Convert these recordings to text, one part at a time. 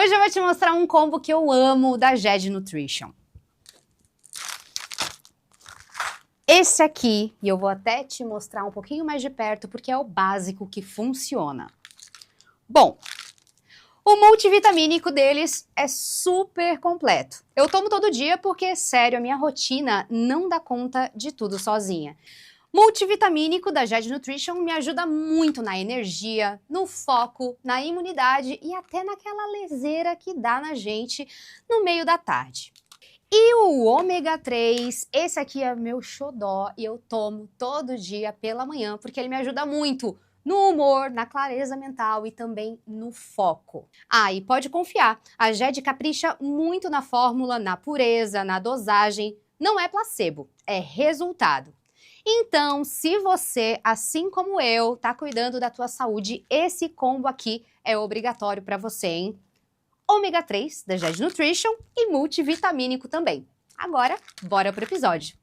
Hoje eu vou te mostrar um combo que eu amo da GED Nutrition. Esse aqui, e eu vou até te mostrar um pouquinho mais de perto, porque é o básico que funciona. Bom, o multivitamínico deles é super completo. Eu tomo todo dia porque, sério, a minha rotina não dá conta de tudo sozinha. Multivitamínico da GED Nutrition me ajuda muito na energia, no foco, na imunidade e até naquela leseira que dá na gente no meio da tarde. E o ômega 3, esse aqui é meu xodó e eu tomo todo dia pela manhã porque ele me ajuda muito no humor, na clareza mental e também no foco. Ah, e pode confiar, a GED capricha muito na fórmula, na pureza, na dosagem. Não é placebo, é resultado. Então, se você, assim como eu, tá cuidando da tua saúde, esse combo aqui é obrigatório para você, hein? Ômega 3 da GED Nutrition e multivitamínico também. Agora, bora pro episódio.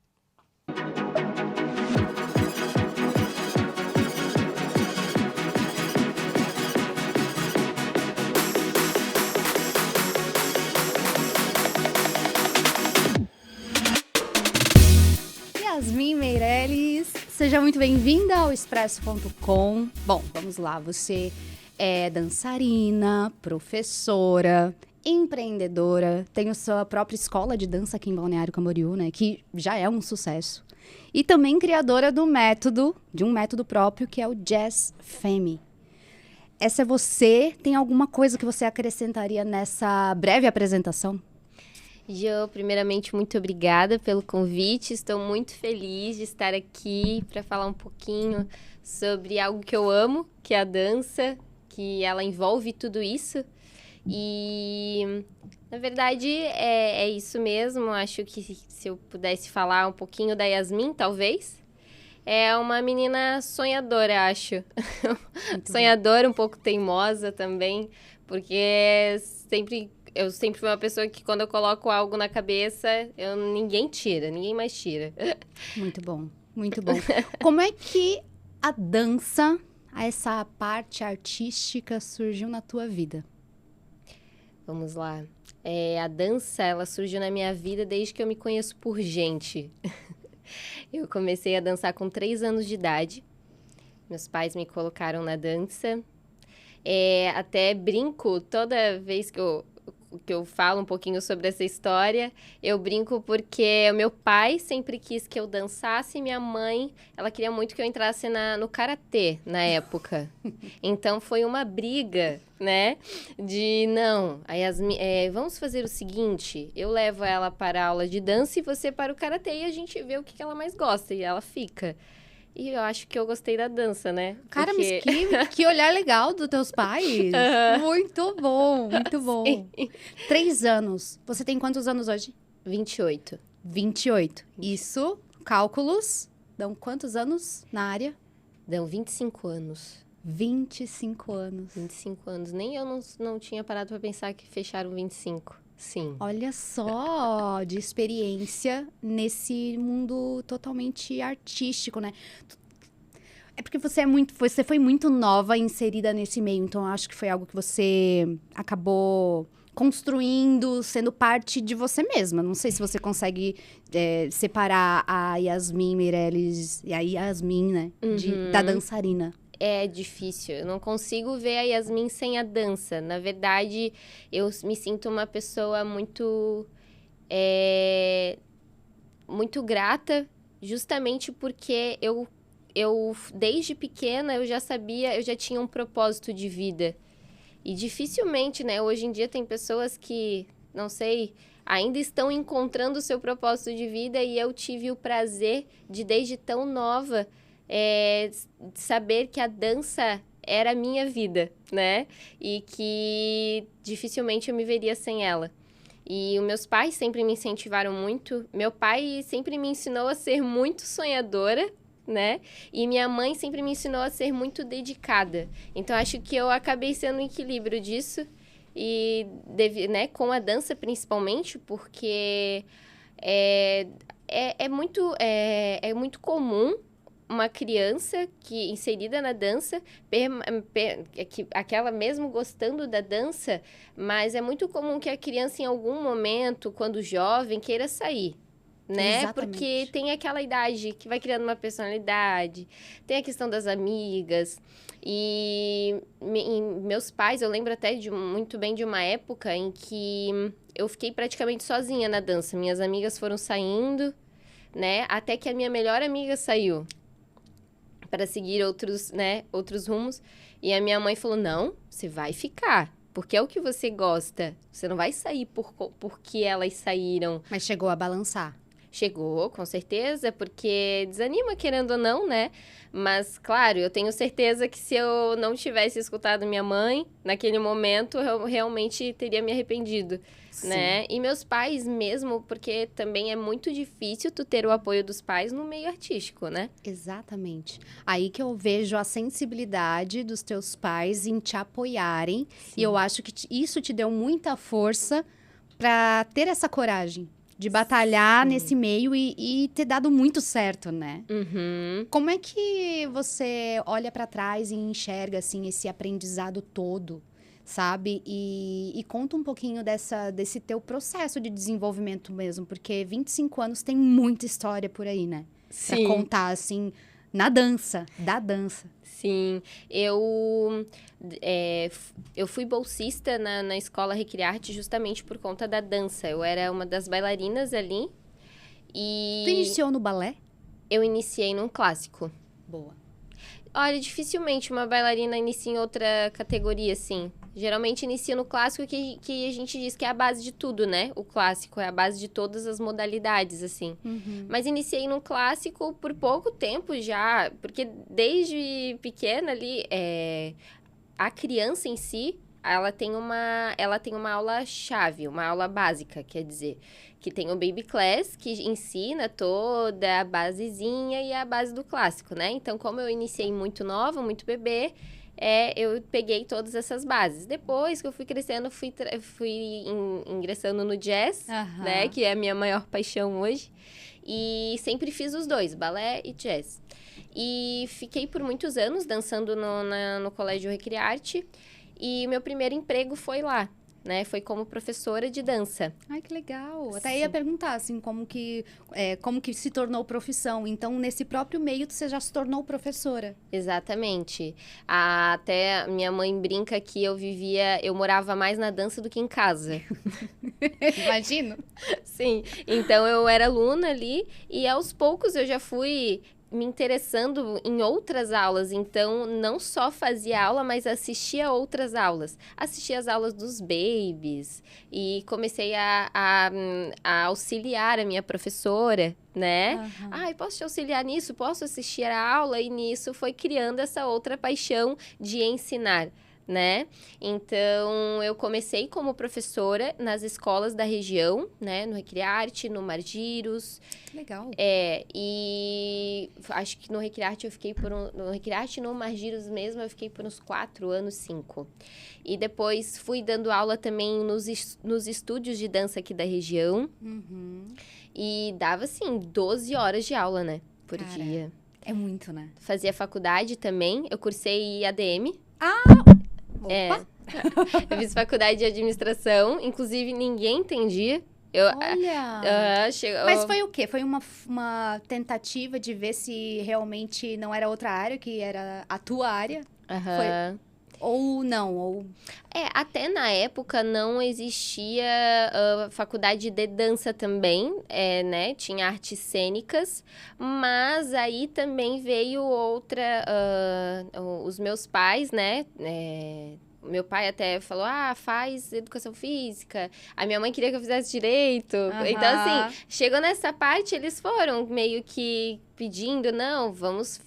Yasmin Meirelles, seja muito bem-vinda ao Expresso.com. Bom, vamos lá, você é dançarina, professora, empreendedora, tem a sua própria escola de dança aqui em Balneário Camboriú, né, que já é um sucesso. E também criadora de um método próprio, que é o Jazz Femme. Essa é você? Tem alguma coisa que você acrescentaria nessa breve apresentação? Jo, primeiramente, muito obrigada pelo convite. Estou muito feliz de estar aqui para falar um pouquinho sobre algo que eu amo, que é a dança, que ela envolve tudo isso. E, na verdade, é isso mesmo. Acho que se eu pudesse falar um pouquinho da Yasmin, talvez. É uma menina sonhadora, acho. Sonhadora, um pouco teimosa também, porque eu sempre fui uma pessoa que quando eu coloco algo na cabeça, ninguém mais tira. Muito bom, muito bom. Como é que a dança, essa parte artística, surgiu na tua vida? Vamos lá. A dança, ela surgiu na minha vida desde que eu me conheço por gente. Eu comecei a dançar com 3 anos de idade. Meus pais me colocaram na dança. Até brinco toda vez que eu falo um pouquinho sobre essa história, eu brinco porque o meu pai sempre quis que eu dançasse e minha mãe, ela queria muito que eu entrasse no karatê na época. Então, foi uma briga, né? Não, a Yasmin, vamos fazer o seguinte, eu levo ela para a aula de dança e você para o karatê e a gente vê o que ela mais gosta e ela fica. E eu acho que eu gostei da dança, né? Cara, mas que olhar legal dos teus pais. Muito bom, muito bom. Sim. 3 anos. Você tem quantos anos hoje? 28. 28. Isso, cálculos, dão quantos anos na área? Dão 25 anos. 25 anos. 25 anos. Nem eu não tinha parado pra pensar que fecharam 25. Sim. Olha só, de experiência nesse mundo totalmente artístico, né? É porque você foi muito nova inserida nesse meio, então eu acho que foi algo que você acabou construindo, sendo parte de você mesma. Não sei se você consegue separar a Yasmin Meirelles e a Yasmin, né, da dançarina. É difícil, eu não consigo ver a Yasmin sem a dança. Na verdade, eu me sinto uma pessoa muito grata, justamente porque eu desde pequena, eu já tinha um propósito de vida. E dificilmente, né, hoje em dia tem pessoas que, não sei, ainda estão encontrando o seu propósito de vida e eu tive o prazer de, desde tão nova, saber que a dança era a minha vida, né? E que dificilmente eu me veria sem ela. E os meus pais sempre me incentivaram muito. Meu pai sempre me ensinou a ser muito sonhadora, né? E minha mãe sempre me ensinou a ser muito dedicada. Então, acho que eu acabei sendo um equilíbrio disso. E, né, com a dança, principalmente, porque é muito comum uma criança que inserida na dança, aquela mesmo gostando da dança, mas é muito comum que a criança em algum momento, quando jovem, queira sair. Né? Exatamente. Porque tem aquela idade que vai criando uma personalidade, tem a questão das amigas. E meus pais, eu lembro até muito bem de uma época em que eu fiquei praticamente sozinha na dança. Minhas amigas foram saindo, né? Até que a minha melhor amiga saiu para seguir outros rumos. E a minha mãe falou, não, você vai ficar. Porque é o que você gosta. Você não vai sair porque elas saíram. Mas chegou a balançar. Chegou, com certeza, porque desanima, querendo ou não, né? Mas, claro, eu tenho certeza que se eu não tivesse escutado minha mãe, naquele momento, eu realmente teria me arrependido, né? E meus pais mesmo, porque também é muito difícil tu ter o apoio dos pais no meio artístico, né? Exatamente. Aí que eu vejo a sensibilidade dos teus pais em te apoiarem. Sim. E eu acho que isso te deu muita força para ter essa coragem. De batalhar nesse meio e ter dado muito certo, né? Uhum. Como é que você olha pra trás e enxerga, assim, esse aprendizado todo, sabe? E conta um pouquinho desse teu processo de desenvolvimento mesmo, porque 25 anos tem muita história por aí, né? Pra Sim. contar, assim, da dança. Sim, eu fui bolsista na escola Recriarte justamente por conta da dança. Eu era uma das bailarinas ali e... Tu iniciou no balé? Eu iniciei num clássico. Boa. Olha, dificilmente uma bailarina inicia em outra categoria, assim. Geralmente inicia no clássico, que a gente diz que é a base de tudo, né? O clássico é a base de todas as modalidades, assim. Uhum. Mas iniciei no clássico por pouco tempo já, porque desde pequena ali, a criança em si, ela tem uma aula-chave, uma aula básica, quer dizer, que tem o Baby Class, que ensina toda a basezinha e a base do clássico, né? Então, como eu iniciei muito nova, muito bebê, eu peguei todas essas bases. Depois que eu fui crescendo, fui ingressando no jazz, né? Que é a minha maior paixão hoje. E sempre fiz os dois, balé e jazz. E fiquei por muitos anos dançando no Colégio Recriarte. E meu primeiro emprego foi lá, né? Foi como professora de dança. Ai, que legal. Até Sim. ia perguntar, assim, como que se tornou profissão. Então, nesse próprio meio, você já se tornou professora. Exatamente. Até minha mãe brinca que eu morava mais na dança do que em casa. Imagino. Sim. Então, eu era aluna ali e aos poucos eu já fui me interessando em outras aulas. Então, não só fazia aula, mas assistia a outras aulas. Assistia as aulas dos babies e comecei a auxiliar a minha professora, né? Uhum. Ai, posso te auxiliar nisso? Posso assistir a aula? E nisso foi criando essa outra paixão de ensinar, né? Então, eu comecei como professora nas escolas da região, né? No Recriarte, no Margiros. Legal. E acho que no Recriarte eu fiquei no Recriarte e no Margiros mesmo, eu fiquei por uns 4 anos, 5. E depois fui dando aula também nos estúdios de dança aqui da região. Uhum. E dava, assim, 12 horas de aula, né? Por dia. É muito, né? Fazia faculdade também, eu cursei ADM. Opa! Eu fiz faculdade de administração, inclusive ninguém entendia. Olha! Mas foi o quê? Foi uma tentativa de ver se realmente não era outra área, que era a tua área? Aham. Ou não? Ou... Até na época não existia faculdade de dança também, né? Tinha artes cênicas, mas aí também veio outra... os meus pais, né? Meu pai até falou, faz educação física. A minha mãe queria que eu fizesse direito. Aham. Então, assim, chegou nessa parte, eles foram meio que pedindo, não, vamos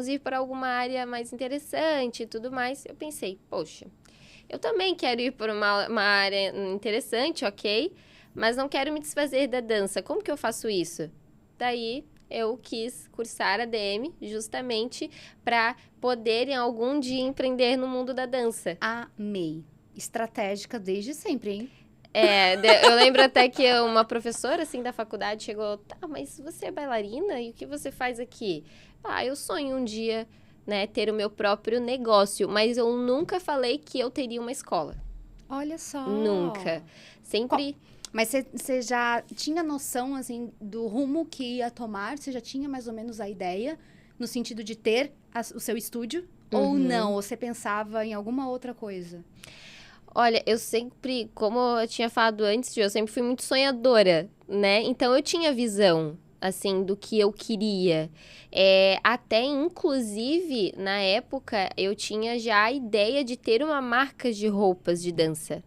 ir para alguma área mais interessante e tudo mais. Eu pensei, poxa, eu também quero ir para uma área interessante, ok? Mas não quero me desfazer da dança. Como que eu faço isso? Daí... eu quis cursar ADM justamente para poder, em algum dia, empreender no mundo da dança. Amei. Estratégica desde sempre, hein? Eu lembro até que uma professora, assim, da faculdade chegou, tá, mas você é bailarina? E o que você faz aqui? Ah, eu sonho um dia, né, ter o meu próprio negócio, mas eu nunca falei que eu teria uma escola. Olha só. Nunca. Sempre... Mas você já tinha noção, assim, do rumo que ia tomar? Você já tinha mais ou menos a ideia, no sentido de ter o seu estúdio? Ou não? Ou você pensava em alguma outra coisa? Olha, eu sempre, como eu tinha falado antes, eu sempre fui muito sonhadora, né? Então, eu tinha visão, assim, do que eu queria. Até, inclusive, na época, eu tinha já a ideia de ter uma marca de roupas de dança.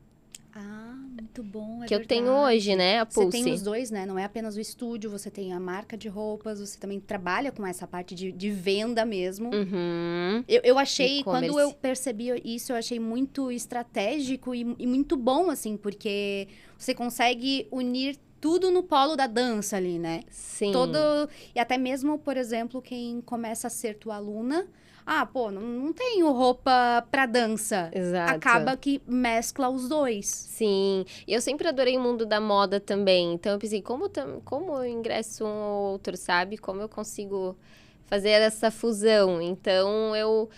Ah, muito bom, Que eu tenho hoje, né? A Pulse. Você tem os dois, né? Não é apenas o estúdio, você tem a marca de roupas, você também trabalha com essa parte de venda mesmo. Uhum. Eu achei, E-commerce. quando eu percebi isso, eu achei muito estratégico e muito bom, assim, porque você consegue unir tudo no polo da dança ali, né? Sim. E até mesmo, por exemplo, quem começa a ser tua aluna... Ah, pô, não tenho roupa pra dança. Exato. Acaba que mescla os dois. Sim. E eu sempre adorei o mundo da moda também. Então, eu pensei, como eu ingresso um ou outro, sabe? Como eu consigo fazer essa fusão. Então, eu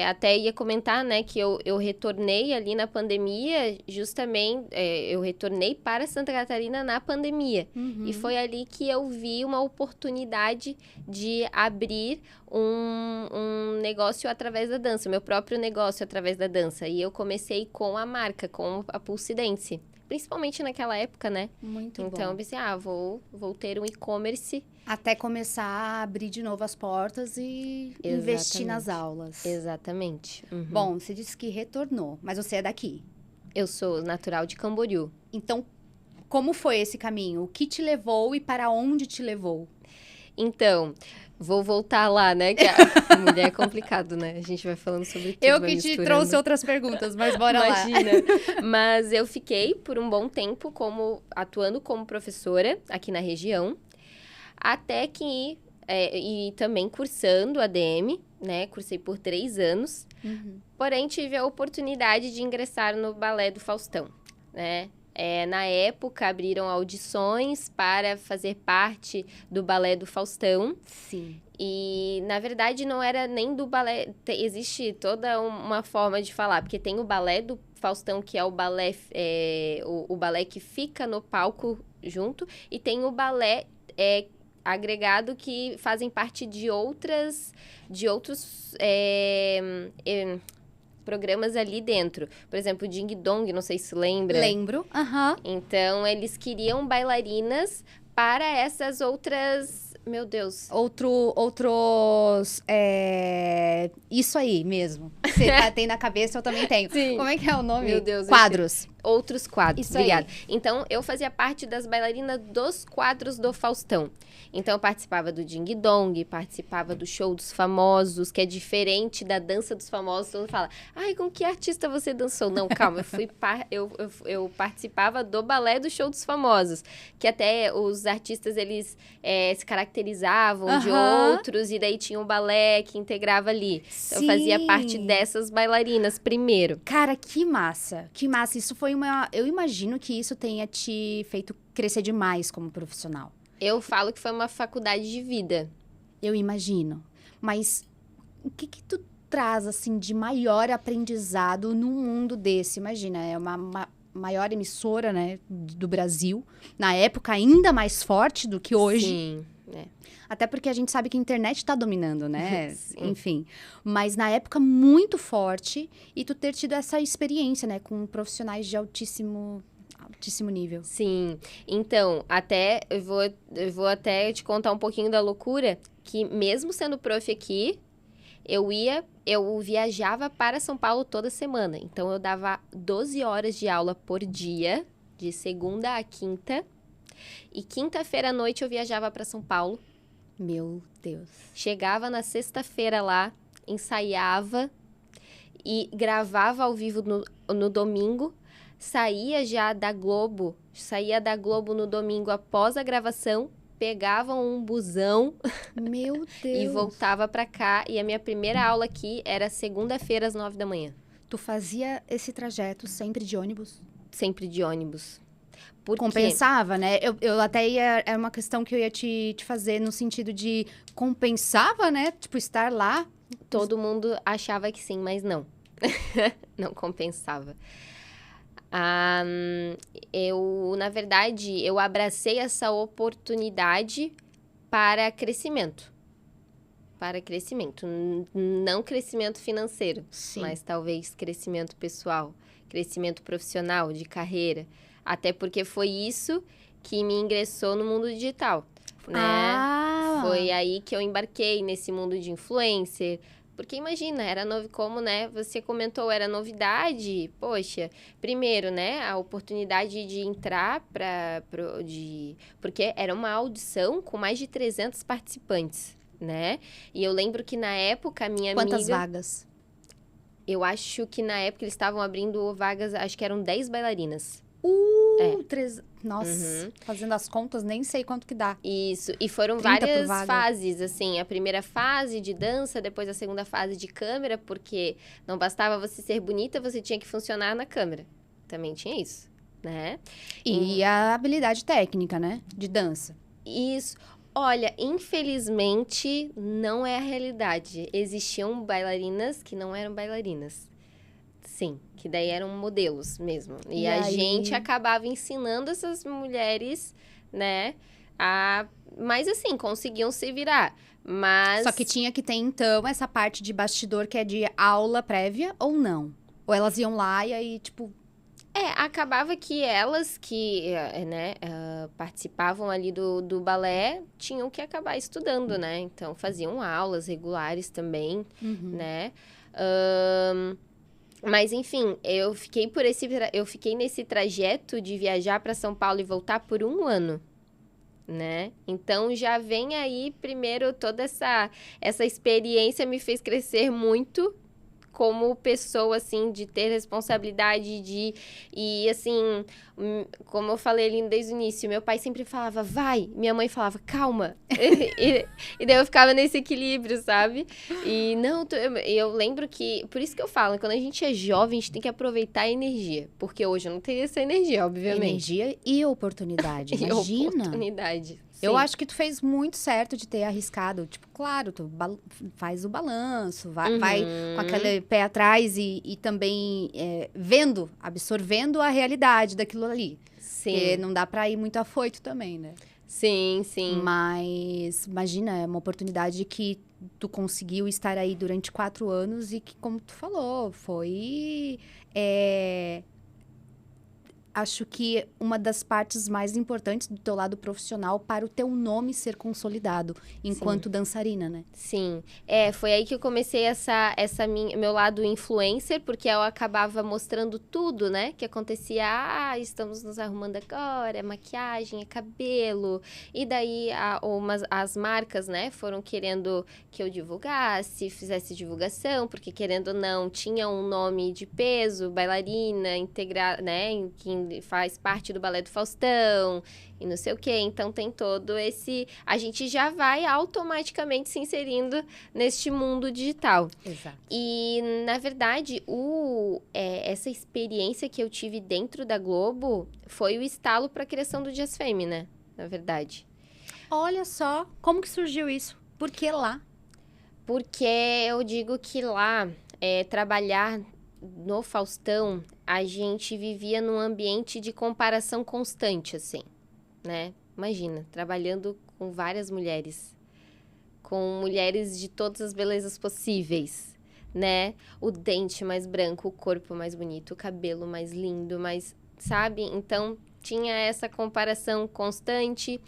até ia comentar, né, que eu retornei ali na pandemia, justamente, eu retornei para Santa Catarina na pandemia. Uhum. E foi ali que eu vi uma oportunidade de abrir um negócio através da dança, meu próprio negócio através da dança. E eu comecei com a marca, com a Pulse Dance. Principalmente naquela época, né? Muito bom. Então, eu pensei, vou ter um e-commerce. Até começar a abrir de novo as portas e investir nas aulas. Exatamente. Uhum. Bom, você disse que retornou, mas você é daqui. Eu sou natural de Camboriú. Então, como foi esse caminho? O que te levou e para onde te levou? Então, vou voltar lá, né? Que a mulher é complicado, né? A gente vai falando sobre tudo. Eu que te trouxe outras perguntas, mas bora lá. Imagina. Mas eu fiquei por um bom tempo atuando como professora aqui na região. Até que... e também cursando ADM, né? Cursei por 3 anos. Uhum. Porém, tive a oportunidade de ingressar no Balé do Faustão, né? Na época, abriram audições para fazer parte do Balé do Faustão. Sim. E, na verdade, não era nem do balé... Existe toda uma forma de falar, porque tem o Balé do Faustão, que é o balé, o balé que fica no palco junto, e tem o balé agregado que fazem parte de outros programas ali dentro. Por exemplo, Ding Dong, não sei se lembra. Lembro, aham. Então, eles queriam bailarinas para essas outras... Meu Deus. Outros... Isso aí mesmo. Você tem na cabeça, eu também tenho. Sim. Como é que é o nome? Meu Deus. Quadros. Outros quadros, Isso obrigada. aí. Então, eu fazia parte das bailarinas dos quadros do Faustão. Então, eu participava do Ding Dong, participava do Show dos Famosos, que é diferente da Dança dos Famosos. Todo mundo fala, com que artista você dançou? Não, calma, eu participava do balé do Show dos Famosos, que até os artistas, eles se caracterizavam de outros, e daí tinha um balé que integrava ali. Então, eu fazia parte dessas bailarinas primeiro. Cara, que massa. Que massa. Isso foi eu imagino que isso tenha te feito crescer demais como profissional. Eu falo que foi uma faculdade de vida. Eu imagino. Mas o que tu traz, assim, de maior aprendizado num mundo desse? Imagina, é uma maior emissora, né, do Brasil. Na época, ainda mais forte do que hoje. Sim, Até porque a gente sabe que a internet está dominando, né? Sim. Enfim. Mas na época, muito forte. E tu ter tido essa experiência, né? Com profissionais de altíssimo nível. Sim. Então, eu vou até te contar um pouquinho da loucura, que mesmo sendo prof aqui, eu viajava para São Paulo toda semana. Então, eu dava 12 horas de aula por dia, de segunda a quinta. E quinta-feira à noite eu viajava para São Paulo. Meu Deus. Chegava na sexta-feira lá, ensaiava e gravava ao vivo no domingo. Saía da Globo no domingo após a gravação, pegava um busão Meu Deus. e voltava pra cá. E a minha primeira aula aqui era segunda-feira às 9 da manhã. Tu fazia esse trajeto sempre de ônibus? sempre de ônibus. Por quê? Compensava, né? Eu até ia... É uma questão que eu ia te fazer no sentido de... Compensava, né? Tipo, estar lá. Todo mundo achava que sim, mas não. Não compensava. Na verdade, eu abracei essa oportunidade para crescimento. Para crescimento. Não crescimento financeiro, Sim. mas talvez crescimento pessoal, crescimento profissional, de carreira. Até porque foi isso que me ingressou no mundo digital, né? Foi aí que eu embarquei nesse mundo de influencer. Porque imagina, era novo, como, né, você comentou, era novidade. Poxa, primeiro, né, a oportunidade de entrar porque era uma audição com mais de 300 participantes, né? E eu lembro que na época a minha Quantas amiga... vagas? Eu acho que na época eles estavam abrindo vagas, acho que eram 10 bailarinas. Nossa, fazendo as contas, nem sei quanto que dá. Isso, e foram 30 por várias vaga. fases, assim, a primeira fase de dança, depois a segunda fase de câmera, porque não bastava você ser bonita, você tinha que funcionar na câmera. Também tinha isso, né? E a habilidade técnica, né? De dança. Isso. Olha, infelizmente, não é a realidade. Existiam bailarinas que não eram bailarinas. Sim, que daí eram modelos mesmo. E a aí... gente acabava ensinando essas mulheres, né, Mas assim, conseguiam se virar. Mas... Só que tinha que ter, então, essa parte de bastidor que é de aula prévia ou não? Ou elas iam lá e aí, tipo... acabava que elas que, né, participavam ali do balé tinham que acabar estudando, né? Então, faziam aulas regulares também, né? Mas, enfim, eu fiquei nesse trajeto de viajar para São Paulo e voltar por 1 ano, né? Então, já vem aí, primeiro, toda essa experiência me fez crescer muito como pessoa, assim, de ter responsabilidade e, assim, como eu falei ali desde o início, meu pai sempre falava, vai, minha mãe falava, calma, e daí eu ficava nesse equilíbrio, sabe? E não, eu lembro que, por isso que eu falo, quando a gente é jovem, a gente tem que aproveitar a energia, porque hoje eu não tenho essa energia, obviamente. Energia e oportunidade, imagina. E oportunidade. Eu Sim. acho que tu fez muito certo de ter arriscado. Tipo, claro, tu faz o balanço, vai com aquele pé atrás e também absorvendo a realidade daquilo ali. Sim. Porque não dá pra ir muito afoito também, né? Sim, sim. Mas, imagina, é uma oportunidade que tu conseguiu estar aí durante 4 anos e que, como tu falou, foi... Acho que uma das partes mais importantes do teu lado profissional para o teu nome ser consolidado enquanto dançarina, né? Sim. Foi aí que eu comecei meu lado influencer, porque eu acabava mostrando tudo, né? Que acontecia, estamos nos arrumando agora, é maquiagem, é cabelo. E daí as marcas, né, foram querendo que eu divulgasse, fizesse divulgação, porque querendo ou não, tinha um nome de peso, bailarina, integrada, né, que faz parte do Balé do Faustão e não sei o quê. Então, tem todo esse... A gente já vai automaticamente se inserindo neste mundo digital. Exato. E, na verdade, essa experiência que eu tive dentro da Globo foi o estalo para a criação do Just Fame, né? Na verdade. Olha só, como que surgiu isso? Por que lá? Porque eu digo que lá, trabalhar no Faustão, a gente vivia num ambiente de comparação constante, assim, né? Imagina, trabalhando com várias mulheres, com mulheres de todas as belezas possíveis, né? O dente mais branco, o corpo mais bonito, o cabelo mais lindo, sabe? Então, tinha essa comparação constante,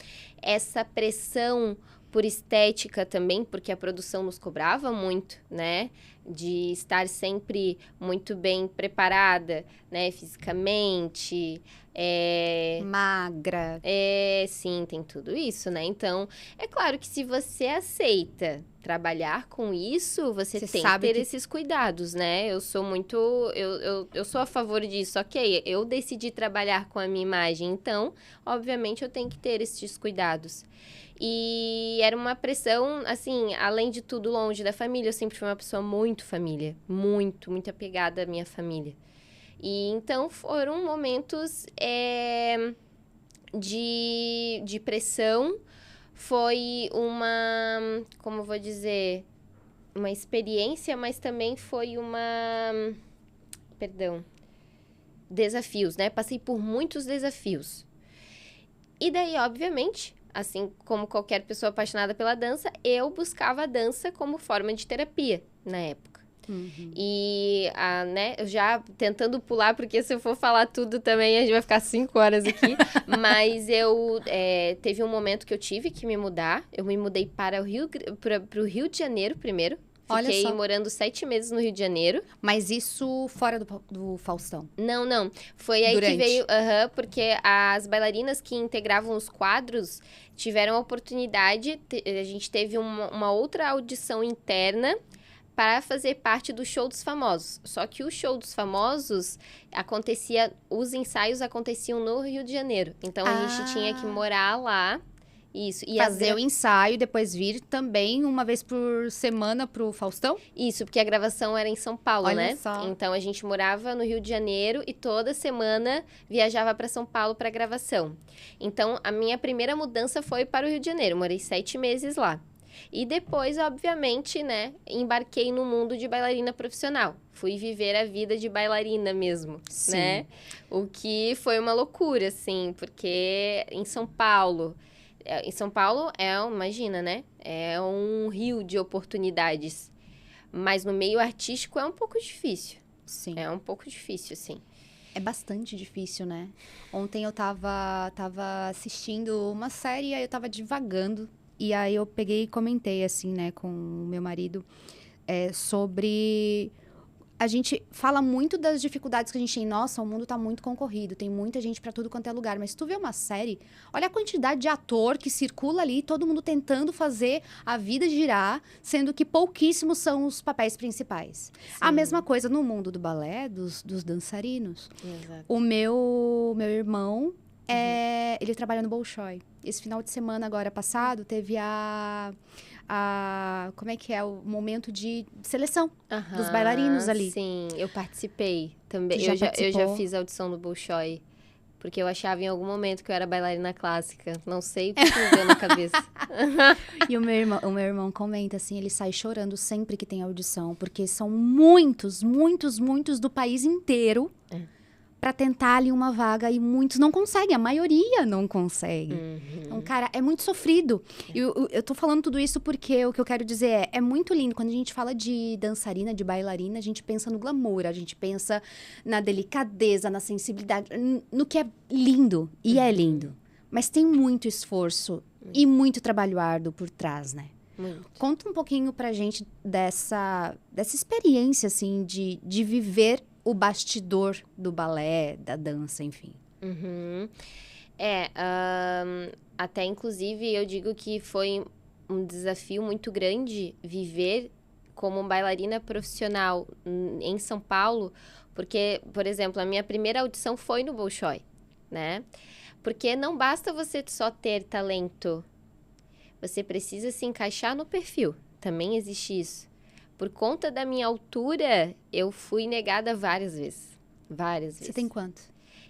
essa pressão por estética também, porque a produção nos cobrava muito, né? De estar sempre muito bem preparada, né? Fisicamente, Magra. Sim, tem tudo isso, né? Então, é claro que se você aceita trabalhar com isso, você tem que ter esses cuidados, né? Eu sou muito... Eu sou a favor disso. Ok, eu decidi trabalhar com a minha imagem, então, obviamente, eu tenho que ter esses cuidados. E era uma pressão, assim, além de tudo, longe da família. Eu sempre fui uma pessoa muito família. Muito, muito apegada à minha família. E então foram momentos de pressão. Foi como eu vou dizer, uma experiência, mas também foi desafios, né? Passei por muitos desafios. E daí, obviamente, assim como qualquer pessoa apaixonada pela dança, eu buscava a dança como forma de terapia na época. E, né, eu já tentando pular, porque se eu for falar tudo também, a gente vai ficar 5 horas aqui. Mas teve um momento que eu tive que me mudar. Eu me mudei para o Rio de Janeiro primeiro. Fiquei morando 7 meses no Rio de Janeiro. Mas isso fora do Faustão? Não. Foi aí que veio... porque as bailarinas que integravam os quadros tiveram a oportunidade... A gente teve uma outra audição interna para fazer parte do Show dos Famosos. Só que o Show dos Famosos os ensaios aconteciam no Rio de Janeiro. Então, a gente tinha que morar lá. Isso. E fazer o ensaio e depois vir também uma vez por semana pro Faustão? Isso, porque a gravação era em São Paulo, Olha né? Só. Então, a gente morava no Rio de Janeiro e toda semana viajava para São Paulo para gravação. Então, a minha primeira mudança foi para o Rio de Janeiro. Morei 7 meses lá. E depois, obviamente, né, embarquei no mundo de bailarina profissional. Fui viver a vida de bailarina mesmo, né? O que foi uma loucura, assim, porque em São Paulo imagina, né? É um rio de oportunidades. Mas no meio artístico é um pouco difícil. Sim. É um pouco difícil, sim. É bastante difícil, né? Ontem eu tava assistindo uma série, aí eu tava divagando. E aí eu peguei e comentei, assim, né, com o meu marido, sobre... A gente fala muito das dificuldades que a gente tem. Nossa, o mundo tá muito concorrido, tem muita gente pra tudo quanto é lugar. Mas se tu vê uma série, olha a quantidade de ator que circula ali, todo mundo tentando fazer a vida girar, sendo que pouquíssimos são os papéis principais. Sim. A mesma coisa no mundo do balé, dos dançarinos. Exato. O meu irmão, ele trabalha no Bolshoi. Esse final de semana, agora passado, teve como é que é? O momento de seleção dos bailarinos ali. Sim, eu participei também. Tu já Eu já fiz a audição do Bolshoi. Porque eu achava em algum momento que eu era bailarina clássica. Não sei o que me deu na cabeça. E o meu irmão comenta assim, ele sai chorando sempre que tem audição. Porque são muitos do país inteiro pra tentar ali uma vaga. E muitos não conseguem, a maioria não consegue. Então, cara, é muito sofrido. Eu tô falando tudo isso porque o que eu quero dizer é muito lindo. Quando a gente fala de dançarina, de bailarina, a gente pensa no glamour, a gente pensa na delicadeza, na sensibilidade, no que é lindo. E é lindo. Mas tem muito esforço e muito trabalho árduo por trás, né? Muito. Conta um pouquinho pra gente dessa experiência, assim, de viver o bastidor do balé, da dança, enfim. Até inclusive eu digo que foi um desafio muito grande viver como bailarina profissional em São Paulo, porque, por exemplo, a minha primeira audição foi no Bolshoi, né? Porque não basta você só ter talento, você precisa se encaixar no perfil, também existe isso. Por conta da minha altura, eu fui negada várias vezes. Várias vezes. Você tem quanto?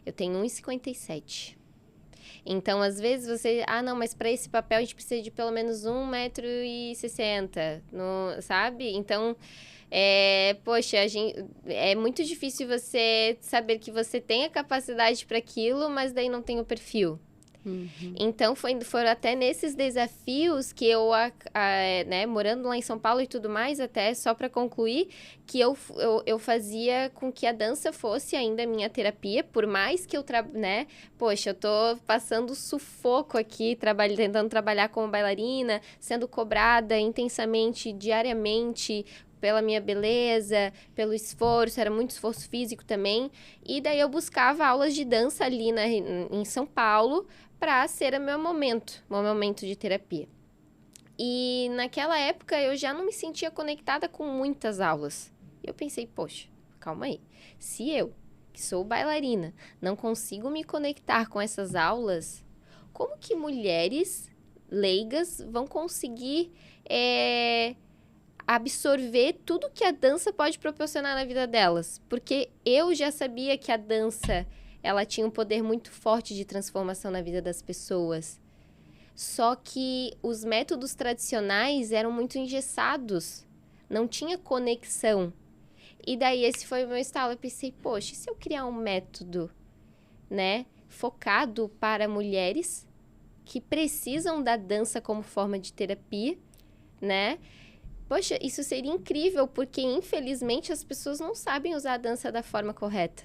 Eu tenho 1,57. Então, às vezes, você... não, mas para esse papel a gente precisa de pelo menos 1,60 m, sabe? Então, poxa, é muito difícil você saber que você tem a capacidade para aquilo, mas daí não tem o perfil. Então, foram até nesses desafios que eu, né, morando lá em São Paulo e tudo mais, até só para concluir, que eu fazia com que a dança fosse ainda a minha terapia, por mais que eu, né, poxa, eu tô passando sufoco aqui, tentando trabalhar como bailarina, sendo cobrada intensamente, diariamente, pela minha beleza, pelo esforço, era muito esforço físico também. E daí eu buscava aulas de dança ali em São Paulo para ser o meu momento de terapia. E naquela época eu já não me sentia conectada com muitas aulas. Eu pensei, poxa, calma aí. Se eu, que sou bailarina, não consigo me conectar com essas aulas, como que mulheres leigas vão conseguir absorver tudo que a dança pode proporcionar na vida delas. Porque eu já sabia que a dança, ela tinha um poder muito forte de transformação na vida das pessoas. Só que os métodos tradicionais eram muito engessados. Não tinha conexão. E daí esse foi o meu estalo. Eu pensei, poxa, e se eu criar um método, né, focado para mulheres que precisam da dança como forma de terapia, né? Poxa, isso seria incrível, porque infelizmente as pessoas não sabem usar a dança da forma correta.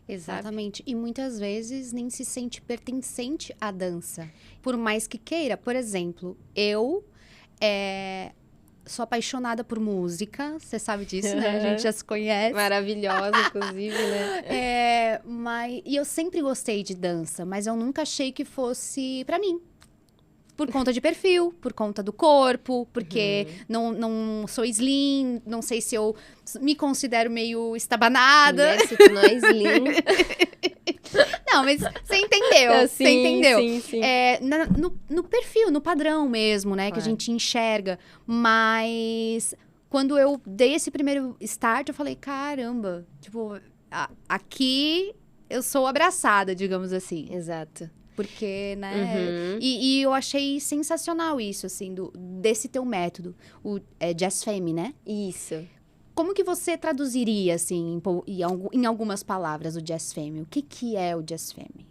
Exatamente. E muitas vezes nem se sente pertencente à dança. Por mais que queira. Por exemplo, eu sou apaixonada por música. Você sabe disso, né? A gente já se conhece. Maravilhosa, inclusive, né? E eu sempre gostei de dança, mas eu nunca achei que fosse pra mim. Por conta de perfil, por conta do corpo, porque não sou slim, não sei se eu me considero meio estabanada. Mulher, se tu não é slim. Não, mas você entendeu, Sim, você entendeu. Sim. No perfil, no padrão mesmo, né, que a gente enxerga. Mas quando eu dei esse primeiro start, eu falei, caramba, tipo, aqui eu sou abraçada, digamos assim. Exato. Porque, né? E eu achei sensacional isso, assim, desse teu método, o Jazz Femme, né? Isso. Como que você traduziria, assim, em algumas palavras, o Jazz Femme? O que é o Jazz Femme?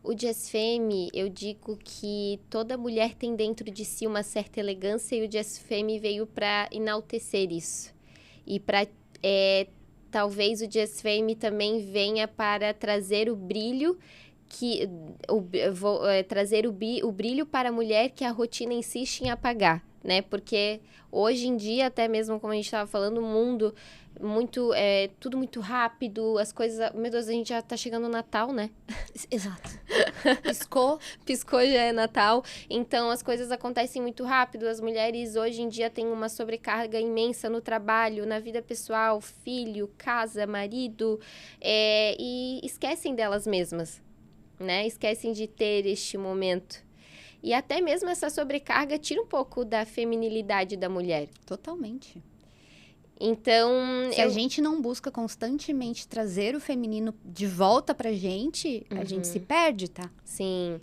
O Jazz Femme, eu digo que toda mulher tem dentro de si uma certa elegância e o Jazz Femme veio para enaltecer isso. E para talvez o Jazz Femme também venha para trazer o brilho trazer o brilho para a mulher que a rotina insiste em apagar, né? Porque hoje em dia, até mesmo como a gente estava falando, o mundo tudo muito rápido, as coisas... Meu Deus, a gente já tá chegando no Natal, né? Exato. Piscou, já é Natal. Então, as coisas acontecem muito rápido. As mulheres, hoje em dia, têm uma sobrecarga imensa no trabalho, na vida pessoal, filho, casa, marido, e esquecem delas mesmas, né? Esquecem de ter este momento. E até mesmo essa sobrecarga tira um pouco da feminilidade da mulher. Totalmente. Então, se a gente não busca constantemente trazer o feminino de volta pra gente, a gente se perde, tá? Sim.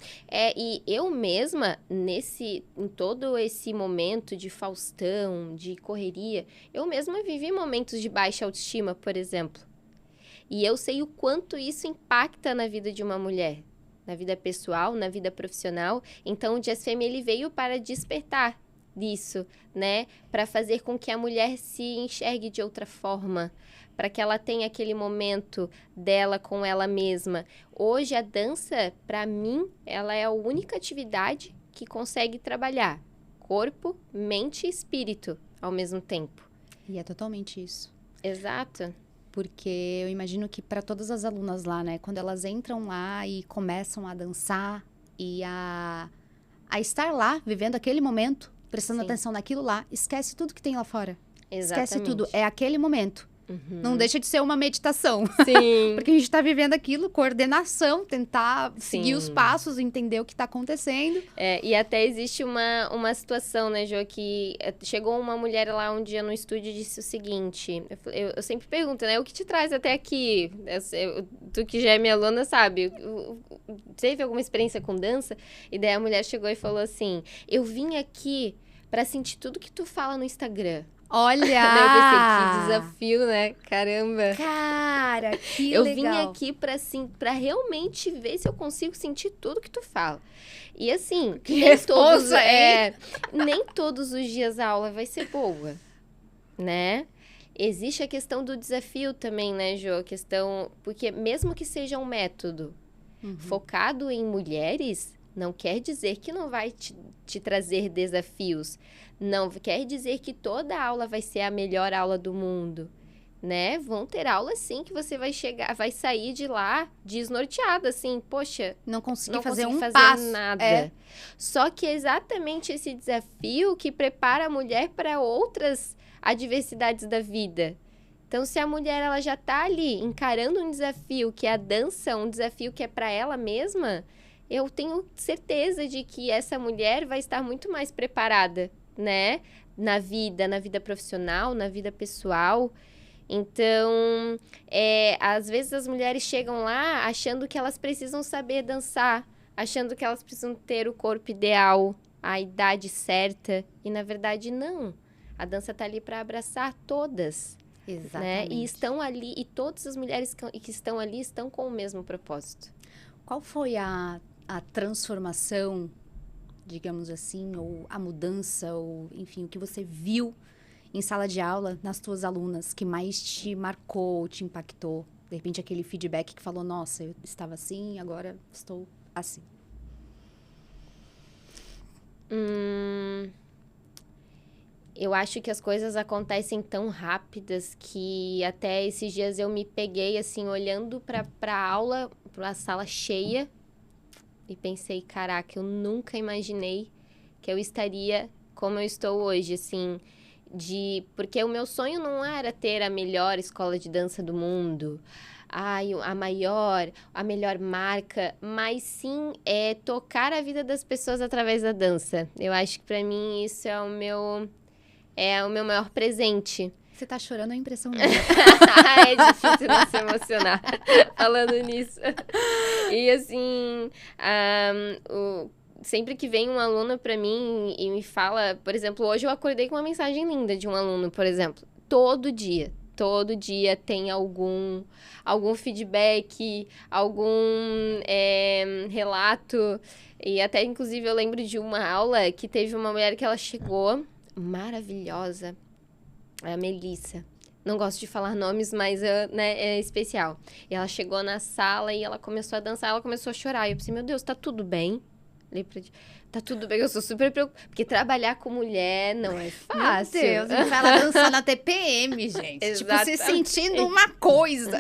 E eu mesma, em todo esse momento de Faustão, de correria, eu mesma vivi momentos de baixa autoestima, por exemplo. E eu sei o quanto isso impacta na vida de uma mulher, na vida pessoal, na vida profissional. Então, o Jazz Femme, ele veio para despertar disso, né? Para fazer com que a mulher se enxergue de outra forma, para que ela tenha aquele momento dela com ela mesma. Hoje, a dança, para mim, ela é a única atividade que consegue trabalhar corpo, mente e espírito ao mesmo tempo. E é totalmente isso. Exato. Porque eu imagino que para todas as alunas lá, né? Quando elas entram lá e começam a dançar e a estar lá, vivendo aquele momento, prestando atenção naquilo lá, esquece tudo que tem lá fora. Exatamente. Esquece tudo. É aquele momento. Não deixa de ser uma meditação. Sim. Porque a gente tá vivendo aquilo, coordenação, tentar seguir os passos, entender o que tá acontecendo. E até existe uma situação, né, Jo, que chegou uma mulher lá um dia no estúdio e disse o seguinte, eu sempre pergunto, né, o que te traz até aqui? Tu que já é minha aluna sabe, teve alguma experiência com dança? E daí a mulher chegou e falou assim, eu vim aqui pra sentir tudo que tu fala no Instagram. Olha! Daí eu pensei, que desafio, né? Caramba! Cara, que eu legal! Eu vim aqui pra realmente ver se eu consigo sentir tudo que tu fala. E assim, nem todos os dias a aula vai ser boa, né? Existe a questão do desafio também, né, Jo? Porque mesmo que seja um método focado em mulheres, não quer dizer que não vai te trazer desafios. Não quer dizer que toda aula vai ser a melhor aula do mundo, né? Vão ter aulas, sim, que você vai sair de lá desnorteada, assim, poxa... Não consegui fazer nada. Só que é exatamente esse desafio que prepara a mulher para outras adversidades da vida. Então, se a mulher ela já está ali encarando um desafio que é a dança, um desafio que é para ela mesma, eu tenho certeza de que essa mulher vai estar muito mais preparada, né, na vida profissional, na vida pessoal. Então, às vezes as mulheres chegam lá achando que elas precisam saber dançar, achando que elas precisam ter o corpo ideal, a idade certa, e na verdade não. A dança tá ali para abraçar todas, né? Exatamente. E estão ali, e todas as mulheres que estão ali estão com o mesmo propósito. Qual foi a transformação, digamos assim, ou a mudança, ou enfim, o que você viu em sala de aula nas tuas alunas que mais te marcou, te impactou? De repente aquele feedback que falou, nossa, eu estava assim, agora estou assim. Eu acho que as coisas acontecem tão rápidas que até esses dias eu me peguei, assim, olhando pra aula, pra sala cheia, e pensei, caraca, eu nunca imaginei que eu estaria como eu estou hoje, assim, porque o meu sonho não era ter a melhor escola de dança do mundo, a melhor marca, mas sim tocar a vida das pessoas através da dança. Eu acho que pra mim isso é o meu maior presente. Você tá chorando, é impressão minha. É difícil não se emocionar falando nisso. E assim, sempre que vem um aluno pra mim e me fala, por exemplo, hoje eu acordei com uma mensagem linda de um aluno, por exemplo. Todo dia tem algum feedback, algum relato. E até, inclusive, eu lembro de uma aula que teve uma mulher que ela chegou maravilhosa, a Melissa. Não gosto de falar nomes, mas é especial. E ela chegou na sala e ela começou a dançar, ela começou a chorar. E eu pensei, meu Deus, tá tudo bem? Tá tudo bem, eu sou super preocupada. Porque trabalhar com mulher não é fácil. Meu Deus, vai lá dançar na TPM, gente. Tipo, se sentindo uma coisa.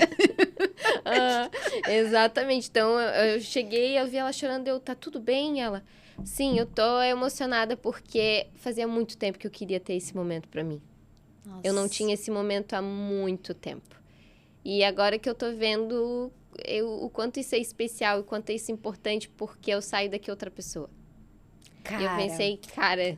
Exatamente. Então, eu cheguei, eu vi ela chorando, tá tudo bem? Ela, sim, eu tô emocionada porque fazia muito tempo que eu queria ter esse momento pra mim. Nossa. Eu não tinha esse momento há muito tempo. E agora que eu tô vendo o quanto isso é especial, o quanto isso é importante, porque eu saio daqui outra pessoa. Cara. E eu pensei, cara,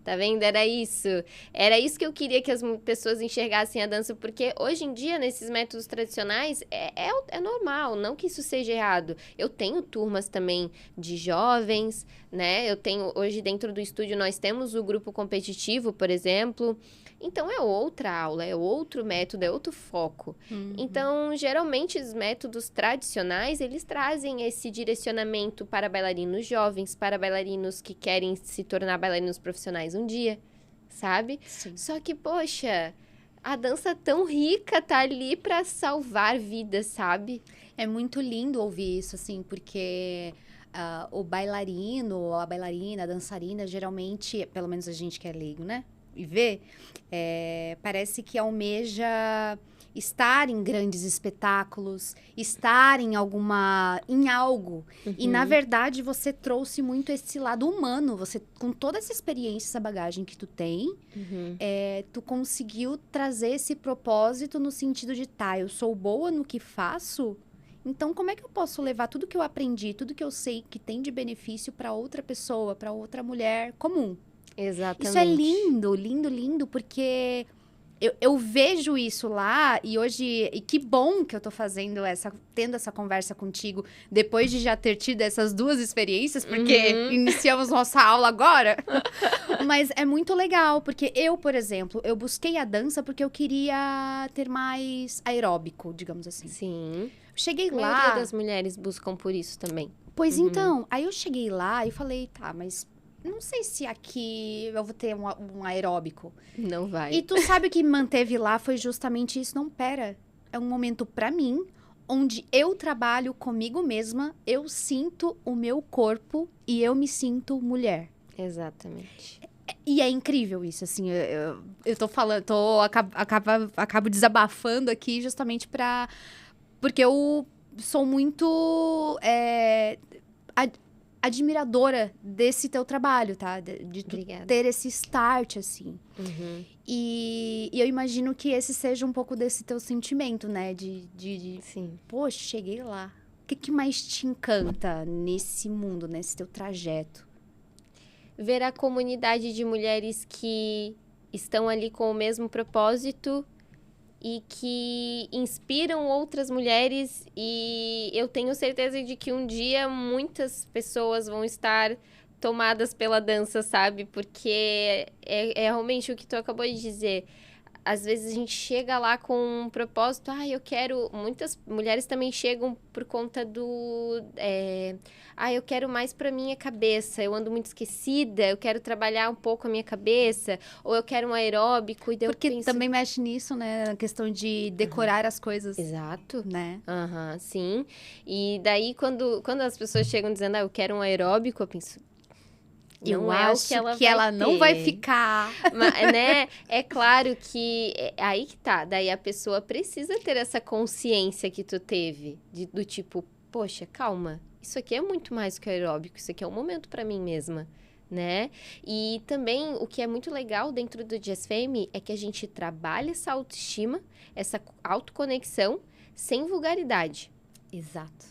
tá vendo? Era isso. Era isso que eu queria que as pessoas enxergassem a dança, porque hoje em dia, nesses métodos tradicionais, é normal, não que isso seja errado. Eu tenho turmas também de jovens, né? Hoje dentro do estúdio, nós temos o grupo competitivo, por exemplo. Então, é outra aula, é outro método, é outro foco. Uhum. Então, geralmente, os métodos tradicionais, eles trazem esse direcionamento para bailarinos jovens, para bailarinos que querem se tornar bailarinos profissionais um dia, sabe? Sim. Só que, poxa, a dança tão rica tá ali para salvar vidas, sabe? É muito lindo ouvir isso, assim, porque o bailarino, a bailarina, a dançarina, geralmente, pelo menos a gente que é leigo, né? E vê, parece que almeja estar em grandes espetáculos, estar em algo. E, na verdade, você trouxe muito esse lado humano. Você, com toda essa experiência, essa bagagem que tu tem, tu conseguiu trazer esse propósito no sentido de, eu sou boa no que faço, então como é que eu posso levar tudo que eu aprendi, tudo que eu sei que tem de benefício para outra pessoa, para outra mulher comum? Exatamente. Isso é lindo, lindo, lindo, porque eu vejo isso lá e hoje, e que bom que eu tô tendo essa conversa contigo, depois de já ter tido essas duas experiências, porque iniciamos nossa aula agora. Mas é muito legal, porque eu, por exemplo, eu busquei a dança porque eu queria ter mais aeróbico, digamos assim. Sim. Cheguei A lá... maioria das mulheres buscam por isso também. Pois então, aí eu cheguei lá e falei, mas... não sei se aqui eu vou ter um aeróbico. Não vai. E tu sabe o que me manteve lá foi justamente isso. Não, pera. É um momento pra mim, onde eu trabalho comigo mesma, eu sinto o meu corpo e eu me sinto mulher. Exatamente. E é incrível isso, assim, eu tô falando, acabo desabafando aqui justamente porque eu sou muito... admiradora desse teu trabalho, tá? De tu ter esse start, assim. E eu imagino que esse seja um pouco desse teu sentimento, né? Sim. Poxa, cheguei lá. O que mais te encanta nesse mundo, nesse teu trajeto? Ver a comunidade de mulheres que estão ali com o mesmo propósito e que inspiram outras mulheres, e eu tenho certeza de que um dia muitas pessoas vão estar tomadas pela dança, sabe? Porque é realmente o que tu acabou de dizer. Às vezes a gente chega lá com um propósito, eu quero... Muitas mulheres também chegam por conta do... eu quero mais pra minha cabeça, eu ando muito esquecida, eu quero trabalhar um pouco a minha cabeça, ou eu quero um aeróbico, e daí Porque eu penso... também mexe nisso, né? A questão de decorar as coisas, Exato. né? Sim. E daí, quando as pessoas chegam dizendo, eu quero um aeróbico, eu penso... Eu Não acho é o que ela não vai ficar. Mas, né? É claro que aí que tá. Daí a pessoa precisa ter essa consciência que tu teve. Do tipo, poxa, calma. Isso aqui é muito mais que aeróbico. Isso aqui é um momento pra mim mesma, né? E também, o que é muito legal dentro do Jazz Femme é que a gente trabalha essa autoestima, essa autoconexão, sem vulgaridade. Exato.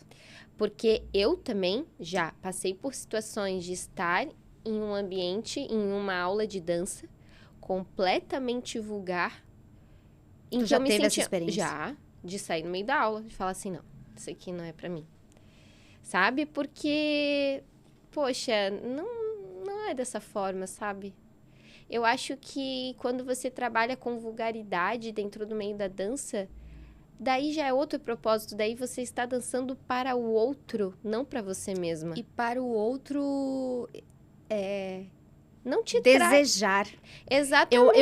Porque eu também já passei por situações de estar em um ambiente, em uma aula de dança, completamente vulgar. Tu já teve essa experiência? Já, de sair no meio da aula, de falar assim, não, isso aqui não é pra mim. Sabe? Porque, poxa, não é dessa forma, sabe? Eu acho que quando você trabalha com vulgaridade dentro do meio da dança, daí já é outro propósito, daí você está dançando para o outro, não para você mesma. E para o outro Não te desejar. Exatamente.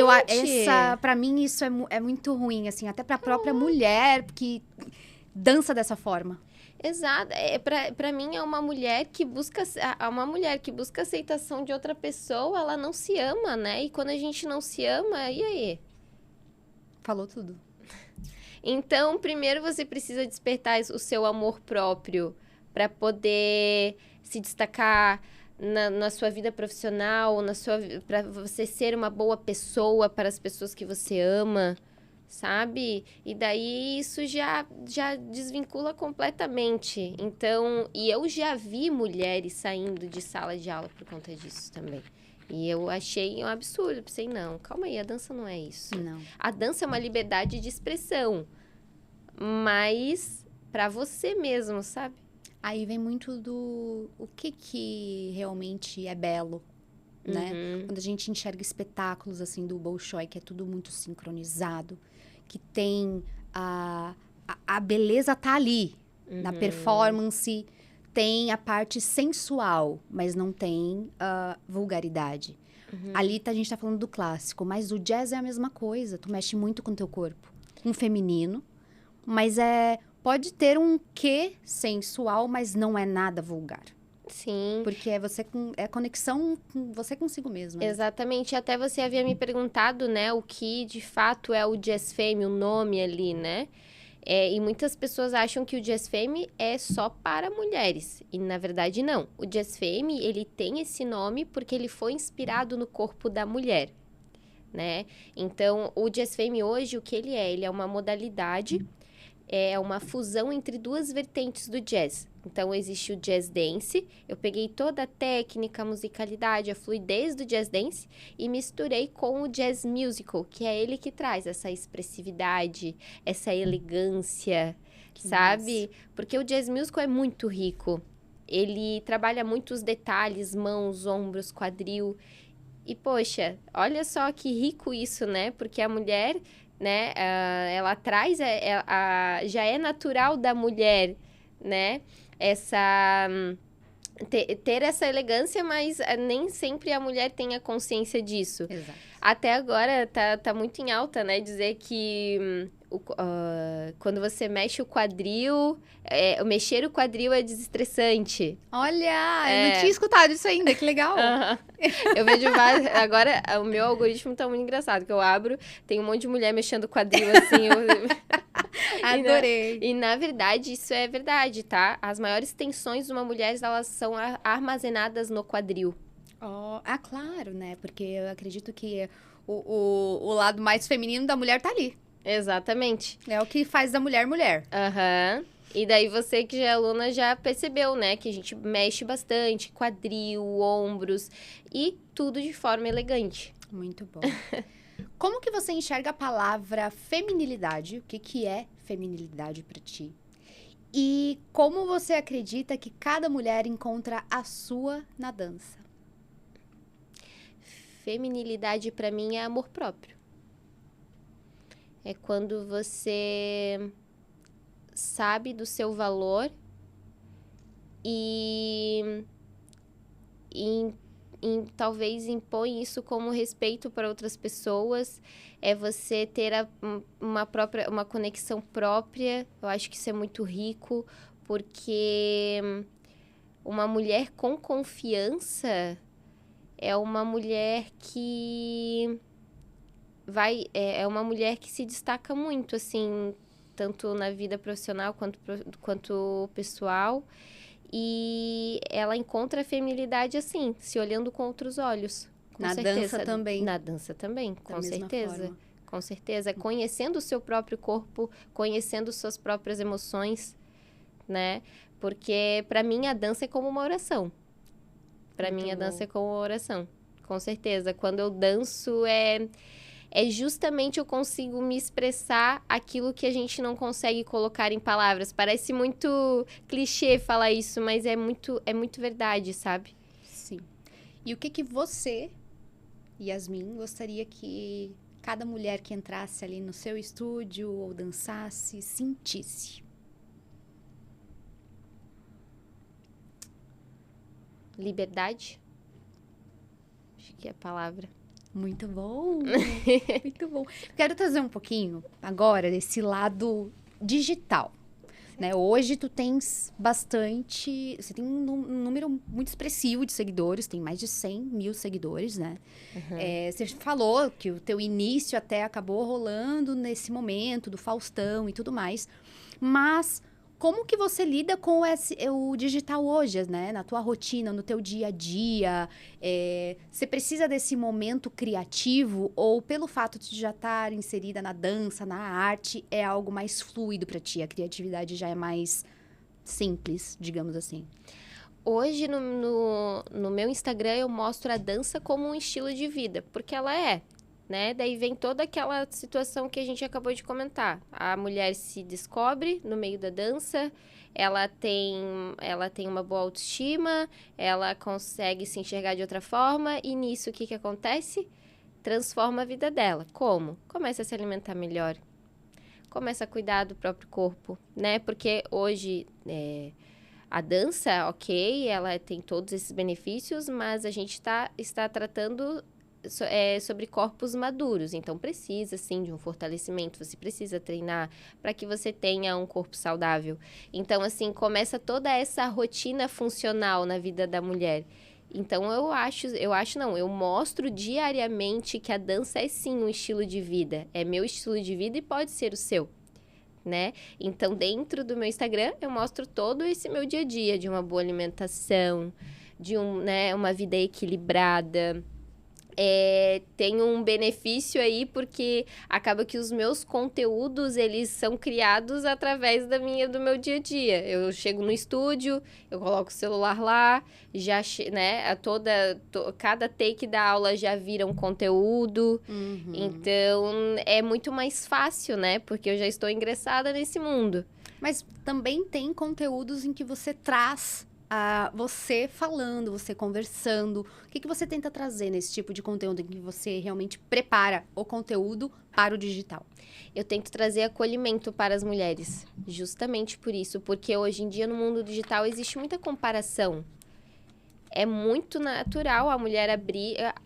Para mim isso é muito ruim, assim, até para a própria mulher que dança dessa forma. Exato. Pra mim é uma mulher que busca aceitação de outra pessoa, ela não se ama, né? E quando a gente não se ama, e aí? Falou tudo. Então, primeiro você precisa despertar o seu amor próprio para poder se destacar na sua vida profissional, para você ser uma boa pessoa para as pessoas que você ama, sabe? E daí isso já desvincula completamente. Então, e eu já vi mulheres saindo de sala de aula por conta disso também. E eu achei um absurdo. Pensei, não, calma aí, a dança não é isso. Não. A dança é uma liberdade de expressão, mas para você mesmo, sabe? Aí vem muito do o que realmente é belo, né? Quando a gente enxerga espetáculos assim do Bolshoi, que é tudo muito sincronizado, que tem a beleza tá ali, na performance, tem a parte sensual, mas não tem vulgaridade. Ali a gente tá falando do clássico, mas o jazz é a mesma coisa, tu mexe muito com o teu corpo. Um feminino, mas pode ter um quê sensual, mas não é nada vulgar. Sim. Porque é conexão com você consigo mesma. Né? Exatamente. Até você havia me perguntado, né, o que de fato é o Jazz Femme, o nome ali, né? E muitas pessoas acham que o Jazz Femme é só para mulheres. E, na verdade, não. O Jazz Femme, ele tem esse nome porque ele foi inspirado no corpo da mulher, né? Então, o Jazz Femme hoje, o que ele é? Ele é uma modalidade... É uma fusão entre duas vertentes do jazz. Então, existe o jazz dance. Eu peguei toda a técnica, a musicalidade, a fluidez do jazz dance e misturei com o jazz musical, que é ele que traz essa expressividade, essa elegância, sabe? Massa. Porque o jazz musical é muito rico. Ele trabalha muito os detalhes, mãos, ombros, quadril. E, poxa, olha só que rico isso, né? Porque a mulher... né, ela traz, já é natural da mulher, né, ter essa elegância, mas nem sempre a mulher tem a consciência disso. Exato. Até agora tá muito em alta, né, dizer que quando você mexe o quadril, mexer o quadril é desestressante. Olha, eu não tinha escutado isso ainda, que legal. Eu vejo vários... Agora, o meu algoritmo tá muito engraçado, que eu abro, tem um monte de mulher mexendo o quadril, assim... Adorei. E, na verdade, isso é verdade, tá? As maiores tensões de uma mulher, elas são armazenadas no quadril. Claro, né? Porque eu acredito que o lado mais feminino da mulher tá ali. Exatamente. É o que faz da mulher mulher. E daí você que já é aluna já percebeu, né? Que a gente mexe bastante, quadril, ombros e tudo de forma elegante. Muito bom. Como que você enxerga a palavra feminilidade? O que que é feminilidade para ti? E como você acredita que cada mulher encontra a sua na dança? Feminilidade para mim é amor próprio. É quando você sabe do seu valor e talvez impõe isso como respeito para outras pessoas. É você ter uma conexão própria. Eu acho que isso é muito rico, porque uma mulher com confiança é uma mulher que é uma mulher que se destaca muito, assim, tanto na vida profissional quanto pessoal. E ela encontra a feminilidade assim, se olhando com outros olhos. Com certeza. Dança também. Na dança também, com certeza. Forma. Com certeza. Conhecendo o seu próprio corpo, conhecendo suas próprias emoções, né? Porque para mim a dança é como uma oração. Para mim a dança é como uma oração. Com certeza. Quando eu danço justamente eu consigo me expressar aquilo que a gente não consegue colocar em palavras. Parece muito clichê falar isso, mas é muito verdade, sabe? Sim. E o que você, Yasmin, gostaria que cada mulher que entrasse ali no seu estúdio ou dançasse, sentisse? Liberdade? Acho que é a palavra. Muito bom, muito bom. Quero trazer um pouquinho agora desse lado digital, né? Hoje tu tens bastante, você tem um número muito expressivo de seguidores, tem mais de 100 mil seguidores, né? Uhum. Você falou que o teu início até acabou rolando nesse momento do Faustão e tudo mais, mas como que você lida com o digital hoje, né? Na tua rotina, no teu dia a dia? Você precisa desse momento criativo ou pelo fato de já estar inserida na dança, na arte, é algo mais fluido para ti? A criatividade já é mais simples, digamos assim. Hoje, no meu Instagram, eu mostro a dança como um estilo de vida, porque ela é, né? Daí vem toda aquela situação que a gente acabou de comentar. A mulher se descobre no meio da dança, ela tem uma boa autoestima, ela consegue se enxergar de outra forma, e nisso o que acontece? Transforma a vida dela. Como? Começa a se alimentar melhor, começa a cuidar do próprio corpo, né? Porque hoje a dança, ok, ela tem todos esses benefícios, mas a gente está tratando sobre corpos maduros, então precisa sim de um fortalecimento, você precisa treinar para que você tenha um corpo saudável. Então, assim, começa toda essa rotina funcional na vida da mulher. Então, eu mostro diariamente que a dança é sim um estilo de vida, é meu estilo de vida e pode ser o seu, né? Então, dentro do meu Instagram, eu mostro todo esse meu dia a dia, de uma boa alimentação, de uma vida equilibrada. Tem um benefício aí, porque acaba que os meus conteúdos, eles são criados através do meu dia a dia. Eu chego no estúdio, eu coloco o celular lá, cada take da aula já vira um conteúdo. Uhum. Então, é muito mais fácil, né? Porque eu já estou ingressada nesse mundo. Mas também tem conteúdos em que você traz você falando, você conversando. O que você tenta trazer nesse tipo de conteúdo em que você realmente prepara o conteúdo para o digital? Eu tento trazer acolhimento para as mulheres, justamente por isso, porque hoje em dia no mundo digital existe muita comparação. É muito natural a mulher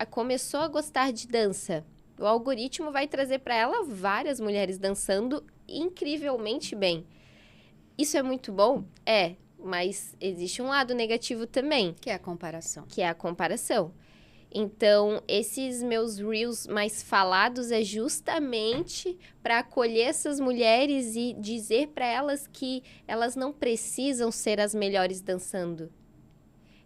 começou a gostar de dança. O algoritmo vai trazer para ela várias mulheres dançando incrivelmente bem. Isso é muito bom? É. Mas existe um lado negativo também. Que é a comparação. Então, esses meus reels mais falados é justamente para acolher essas mulheres e dizer para elas que elas não precisam ser as melhores dançando.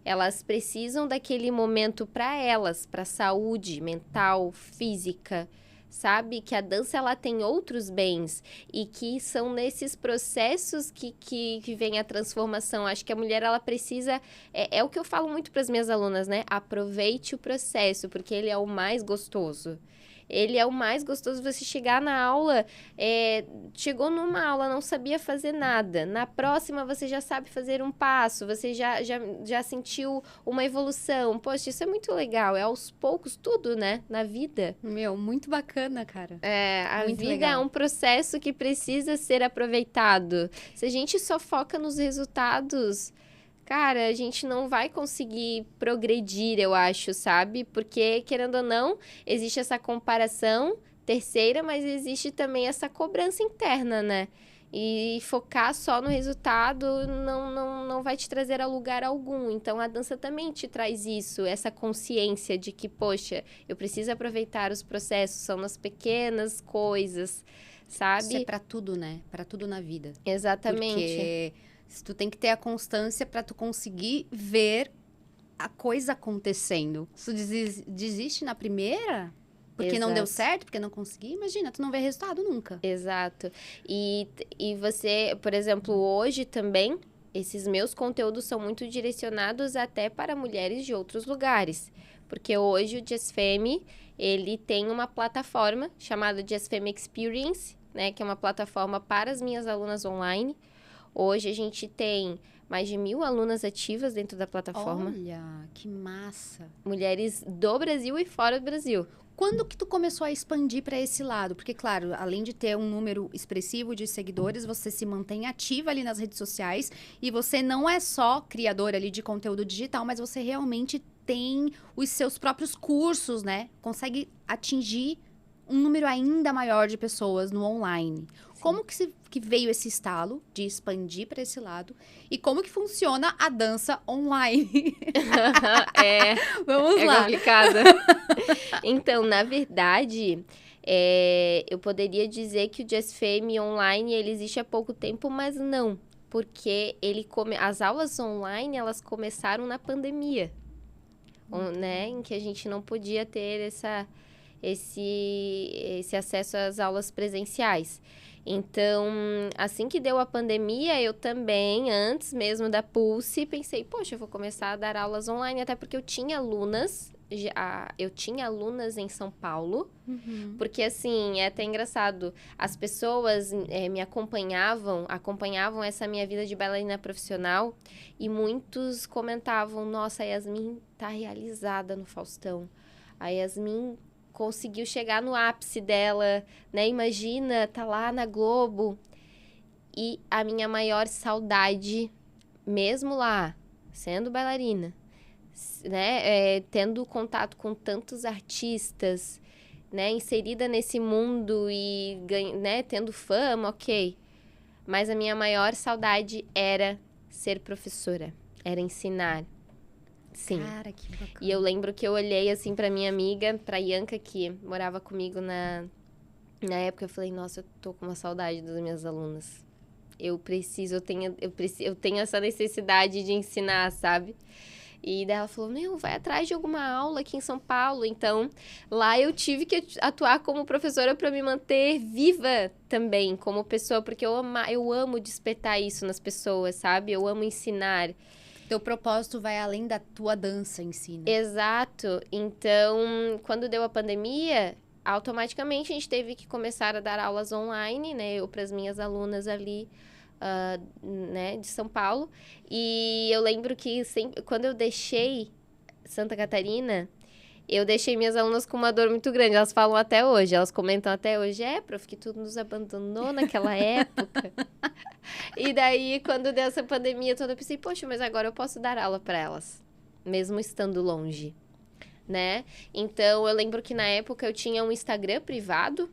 Elas precisam daquele momento para elas, para saúde mental, física. Sabe? Que a dança, ela tem outros bens e que são nesses processos que vem a transformação. Acho que a mulher, ela precisa... É o que eu falo muito para as minhas alunas, né? Aproveite o processo, porque ele é o mais gostoso. ele é o mais gostoso. Você chegar na aula, chegou numa aula, não sabia fazer nada. Na próxima, você já sabe fazer um passo, você já sentiu uma evolução. Poxa, isso é muito legal. É aos poucos tudo, né? Na vida. Meu, muito bacana, cara. A Muito vida legal. é um processo que precisa ser aproveitado. Se a gente só foca nos resultados, cara, a gente não vai conseguir progredir, eu acho, sabe? Porque, querendo ou não, existe essa comparação terceira, mas existe também essa cobrança interna, né? E focar só no resultado não vai te trazer a lugar algum. Então, a dança também te traz isso, essa consciência de que, poxa, eu preciso aproveitar os processos, são nas pequenas coisas, sabe? Isso é pra tudo, né? Pra tudo na vida. Exatamente. Porque tu tem que ter a constância pra tu conseguir ver a coisa acontecendo. Se tu desiste na primeira, porque não deu Exato. certo, porque não consegui, imagina, tu não vê resultado nunca. Exato. E você, por exemplo, hoje também, esses meus conteúdos são muito direcionados até para mulheres de outros lugares. Porque hoje o JustFemme, ele tem uma plataforma chamada JustFemme Experience, né? Que é uma plataforma para as minhas alunas online. Hoje a gente tem mais de 1.000 alunas ativas dentro da plataforma. Olha, que massa. Mulheres do Brasil e fora do Brasil. Quando que tu começou a expandir para esse lado? Porque, claro, além de ter um número expressivo de seguidores, você se mantém ativa ali nas redes sociais e você não é só criadora ali de conteúdo digital, mas você realmente tem os seus próprios cursos, né? Consegue atingir um número ainda maior de pessoas no online. Sim. Como que veio esse estalo de expandir para esse lado? E como que funciona a dança online? Vamos É lá. complicado. Então, na verdade, eu poderia dizer que o JustFemme online ele existe há pouco tempo, mas não. Porque as aulas online, elas começaram na pandemia. Né? Em que a gente não podia ter esse acesso às aulas presenciais. Então, assim que deu a pandemia, eu também, antes mesmo da Pulse, pensei, poxa, eu vou começar a dar aulas online, até porque eu tinha alunas em São Paulo, porque assim, é até engraçado, as pessoas me acompanhavam essa minha vida de bailarina profissional, e muitos comentavam, nossa, a Yasmin tá realizada no Faustão, a Yasmin conseguiu chegar no ápice dela, né? Imagina, tá lá na Globo. E a minha maior saudade, mesmo lá, sendo bailarina, né? Tendo contato com tantos artistas, né? Inserida nesse mundo e né? Tendo fama, ok. Mas a minha maior saudade era ser professora, era ensinar. Sim. Cara, que bacana. E eu lembro que eu olhei assim pra minha amiga, pra Ianca, que morava comigo na época, eu falei, nossa, eu tô com uma saudade das minhas alunas. Eu tenho essa necessidade de ensinar, sabe? E daí ela falou, vai atrás de alguma aula aqui em São Paulo. Então, lá eu tive que atuar como professora para me manter viva também, como pessoa, porque eu amo despertar isso nas pessoas, sabe? Eu amo ensinar. Teu propósito vai além da tua dança em si, né? Exato. Então, quando deu a pandemia, automaticamente a gente teve que começar a dar aulas online, né? Eu para as minhas alunas ali, né, de São Paulo. E eu lembro que quando eu deixei Santa Catarina, eu deixei minhas alunas com uma dor muito grande. Elas falam até hoje, elas comentam até hoje. Prof, que tu nos abandonou naquela época. E daí, quando deu essa pandemia toda, eu pensei, poxa, mas agora eu posso dar aula para elas, mesmo estando longe, né? Então, eu lembro que na época eu tinha um Instagram privado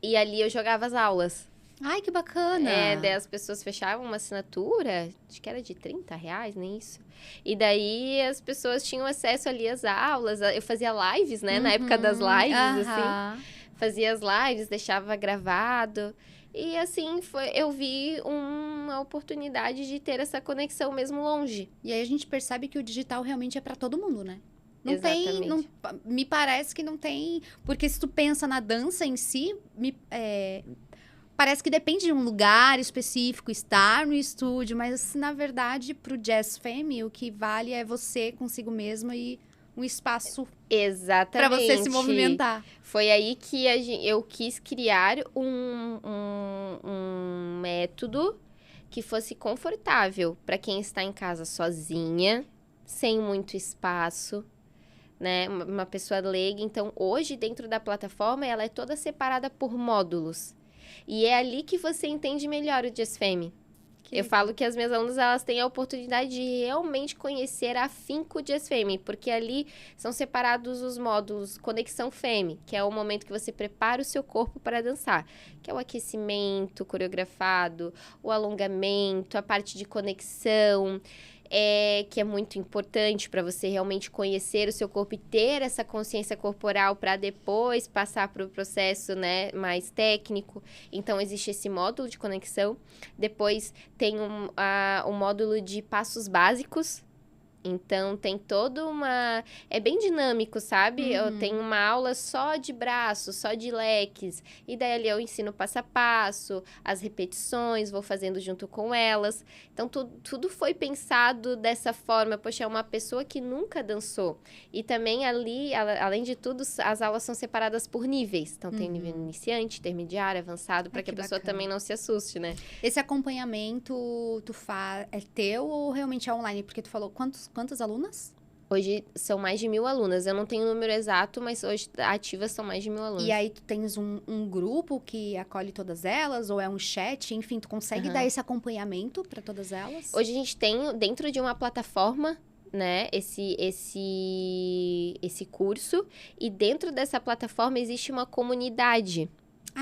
e ali eu jogava as aulas. Ai, que bacana! Daí as pessoas fechavam uma assinatura, acho que era de R$30, nem isso. E daí as pessoas tinham acesso ali às aulas. Eu fazia lives, né? Na época das lives, assim. Fazia as lives, deixava gravado. E assim, eu vi uma oportunidade de ter essa conexão mesmo longe. E aí a gente percebe que o digital realmente é para todo mundo, né? Não Exatamente. tem, me parece que não tem... Porque se tu pensa na dança em si, parece que depende de um lugar específico, estar no estúdio, mas na verdade, pro JustFemme, o que vale é você consigo mesma e um espaço para Exatamente. você se movimentar. Foi aí que eu quis criar um método que fosse confortável para quem está em casa sozinha, sem muito espaço, né? Uma pessoa leiga. Então, hoje, dentro da plataforma, ela é toda separada por módulos. E é ali que você entende melhor o Just-Femme. Eu falo que as minhas alunas, elas têm a oportunidade de realmente conhecer afinco o Just-Femme, porque ali são separados os módulos Conexão Femme, que é o momento que você prepara o seu corpo para dançar, que é o aquecimento coreografado, o alongamento, a parte de conexão, que é muito importante para você realmente conhecer o seu corpo e ter essa consciência corporal para depois passar para o processo, né, mais técnico. Então, existe esse módulo de conexão. Depois, tem o módulo de passos básicos. Então, tem toda uma... É bem dinâmico, sabe? Eu tenho uma aula só de braços, só de leques. E daí, ali, eu ensino passo a passo, as repetições, vou fazendo junto com elas. Então, tudo foi pensado dessa forma. Poxa, é uma pessoa que nunca dançou. E também, ali, além de tudo, as aulas são separadas por níveis. Então, tem nível iniciante, intermediário, avançado, para que a pessoa também não se assuste, né? Esse acompanhamento, é teu ou realmente é online? Porque tu falou, quantas alunas? Hoje são mais de 1.000 alunas. Eu não tenho o número exato, mas hoje ativas são mais de 1.000 alunas. E aí tu tens um grupo que acolhe todas elas? Ou é um chat? Enfim, tu consegue dar esse acompanhamento para todas elas? Hoje a gente tem, dentro de uma plataforma, né, esse curso. E dentro dessa plataforma existe uma comunidade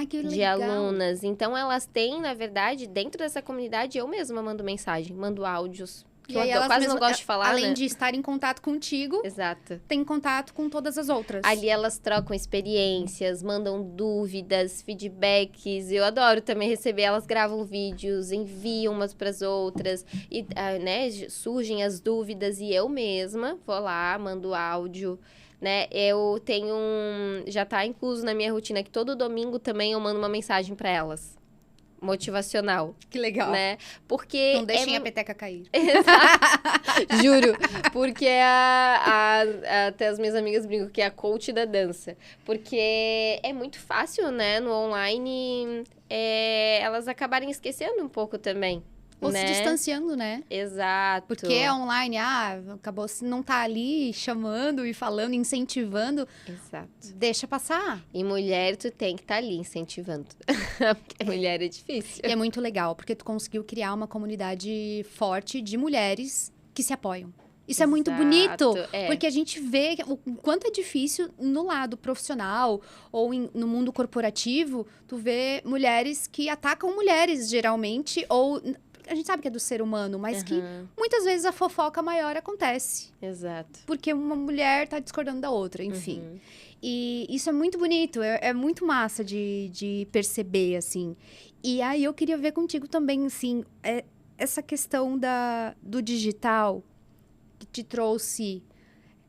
Que legal. de alunas. Então, elas têm, na verdade, dentro dessa comunidade, eu mesma mando mensagem, mando áudios. E aí eu quase não gosto de falar, além né? de estar em contato contigo, Exato. tem contato com todas as outras. Ali elas trocam experiências, mandam dúvidas, feedbacks. Eu adoro também receber. Elas gravam vídeos, enviam umas para as outras. E, né, surgem as dúvidas e eu mesma vou lá, mando áudio. Né? Eu tenho já tá incluso na minha rotina que todo domingo também eu mando uma mensagem para elas. Motivacional. Que legal. Né? Porque não deixem a peteca cair. Exato. Juro. Porque até as minhas amigas brincam que é a coach da dança. Porque é muito fácil, né? No online, elas acabarem esquecendo um pouco também. Ou né? se distanciando, né? Exato. Porque é online, acabou se não tá ali chamando e falando, incentivando. Exato. Deixa passar. E mulher, tu tem que estar ali incentivando. Porque mulher é difícil. E é muito legal, porque tu conseguiu criar uma comunidade forte de mulheres que se apoiam. Isso é muito bonito, porque a gente vê o quanto é difícil no lado profissional ou no mundo corporativo, tu vê mulheres que atacam mulheres, geralmente, ou... A gente sabe que é do ser humano, mas que muitas vezes a fofoca maior acontece. Exato. Porque uma mulher tá discordando da outra, enfim. E isso é muito bonito, é muito massa de perceber, assim. E aí eu queria ver contigo também, assim, essa questão do digital que te trouxe,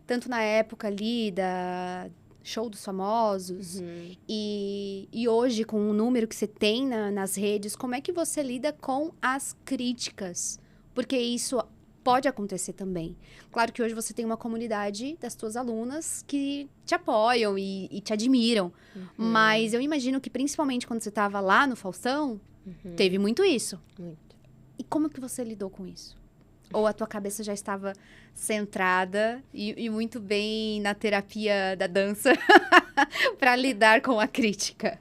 tanto na época ali da Show dos Famosos, e hoje, com o número que você tem nas redes, como é que você lida com as críticas? Porque isso pode acontecer também. Claro que hoje você tem uma comunidade das tuas alunas que te apoiam e te admiram, mas eu imagino que, principalmente quando você estava lá no Faustão, teve muito isso. Muito. E como que você lidou com isso? Ou a tua cabeça já estava centrada e muito bem na terapia da dança para lidar com a crítica?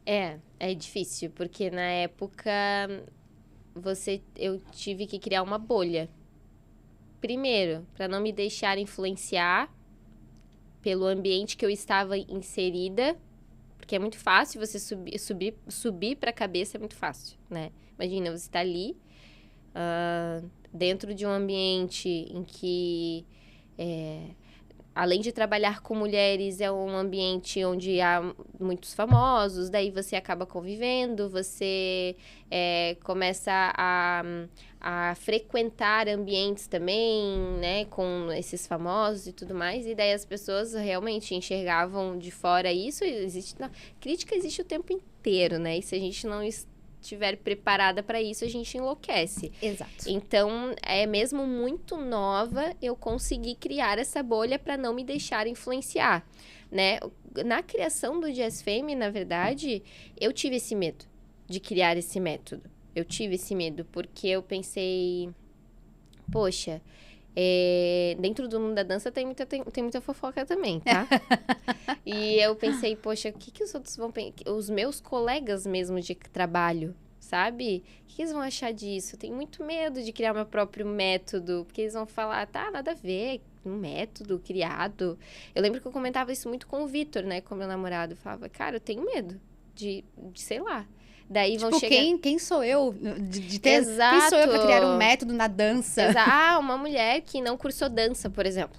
É difícil, porque na época eu tive que criar uma bolha. Primeiro, para não me deixar influenciar pelo ambiente que eu estava inserida, porque é muito fácil você subir para a cabeça, é muito fácil, né? Imagina, você está ali, dentro de um ambiente em que, além de trabalhar com mulheres, é um ambiente onde há muitos famosos, daí você acaba convivendo, você começa a frequentar ambientes também, né, com esses famosos e tudo mais, e daí as pessoas realmente enxergavam de fora isso. Crítica existe o tempo inteiro, né, e se a gente estiver preparada para isso, a gente enlouquece. Exato. Então, mesmo muito nova, eu consegui criar essa bolha para não me deixar influenciar, né? Na criação do Jazz Femme, na verdade, eu tive esse medo de criar esse método. Eu tive esse medo porque eu pensei, poxa, dentro do mundo da dança tem muita fofoca também, tá? E eu pensei, poxa, o que os outros vão pensar? Os meus colegas mesmo de trabalho, sabe? O que eles vão achar disso? Eu tenho muito medo de criar meu próprio método, porque eles vão falar, tá, nada a ver, um método criado. Eu lembro que eu comentava isso muito com o Vitor, né, com meu namorado. Eu falava, cara, eu tenho medo de sei lá. Daí Tipo, vão chegar... quem sou eu de ter... Exato. Quem sou eu pra criar um método na dança? Uma mulher que não cursou dança, por exemplo.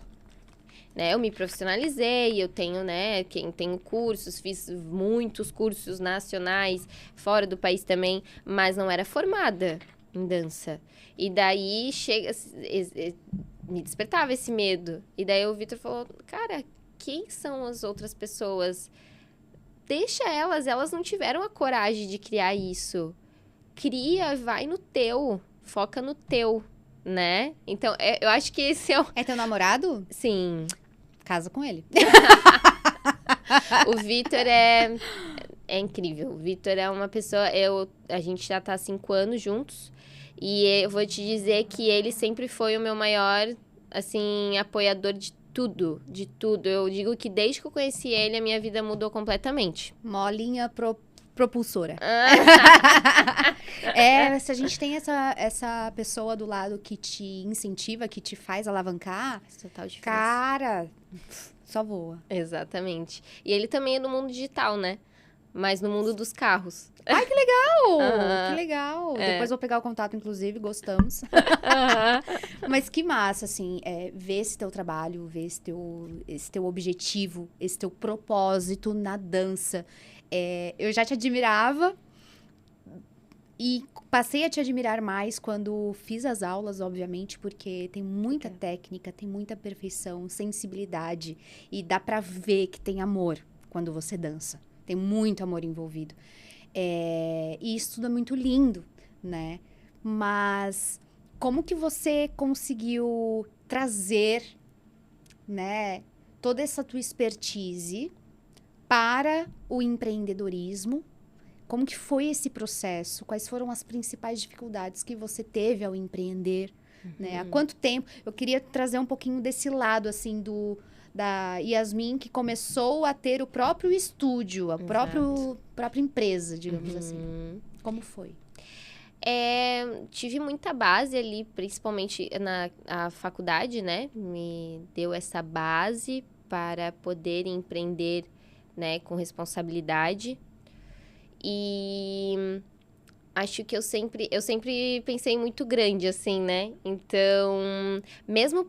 Né, eu me profissionalizei, eu tenho, né, tenho cursos, fiz muitos cursos nacionais, fora do país também, mas não era formada em dança. E daí me despertava esse medo. E daí o Vitor falou, cara, quem são as outras pessoas? Deixa elas não tiveram a coragem de criar isso. Cria, vai no teu, foca no teu, né? Então, eu acho que esse é o... É teu namorado? Sim. Casa com ele. O Vitor é incrível. O Vitor é uma pessoa... A gente já tá há 5 anos juntos. E eu vou te dizer que ele sempre foi o meu maior, assim, apoiador de tudo. De tudo. Eu digo que desde que eu conheci ele, a minha vida mudou completamente. Molinha propulsora. Se a gente tem essa pessoa do lado que te incentiva, que te faz alavancar, Faz total diferença. cara, só voa. Exatamente. E ele também é do mundo digital, né? Mas no mundo dos carros. Ai, que legal! Aham. Que legal! É. Depois vou pegar o contato, inclusive, gostamos. Mas que massa, assim, ver esse teu trabalho, ver esse teu objetivo, esse teu propósito na dança. Eu já te admirava e passei a te admirar mais quando fiz as aulas, obviamente, porque tem muita técnica, tem muita perfeição, sensibilidade e dá pra ver que tem amor quando você dança. Tem muito amor envolvido. E isso tudo é muito lindo, né? Mas como que você conseguiu trazer, né, toda essa tua expertise para o empreendedorismo? Como que foi esse processo? Quais foram as principais dificuldades que você teve ao empreender? Né? Há quanto tempo? Eu queria trazer um pouquinho desse lado, assim, da Yasmin, que começou a ter o próprio estúdio, a própria empresa, digamos assim. Como foi? Tive muita base ali, principalmente a faculdade, né? Me deu essa base para poder empreender, né, com responsabilidade. E acho que eu sempre pensei muito grande, assim, né? Então, mesmo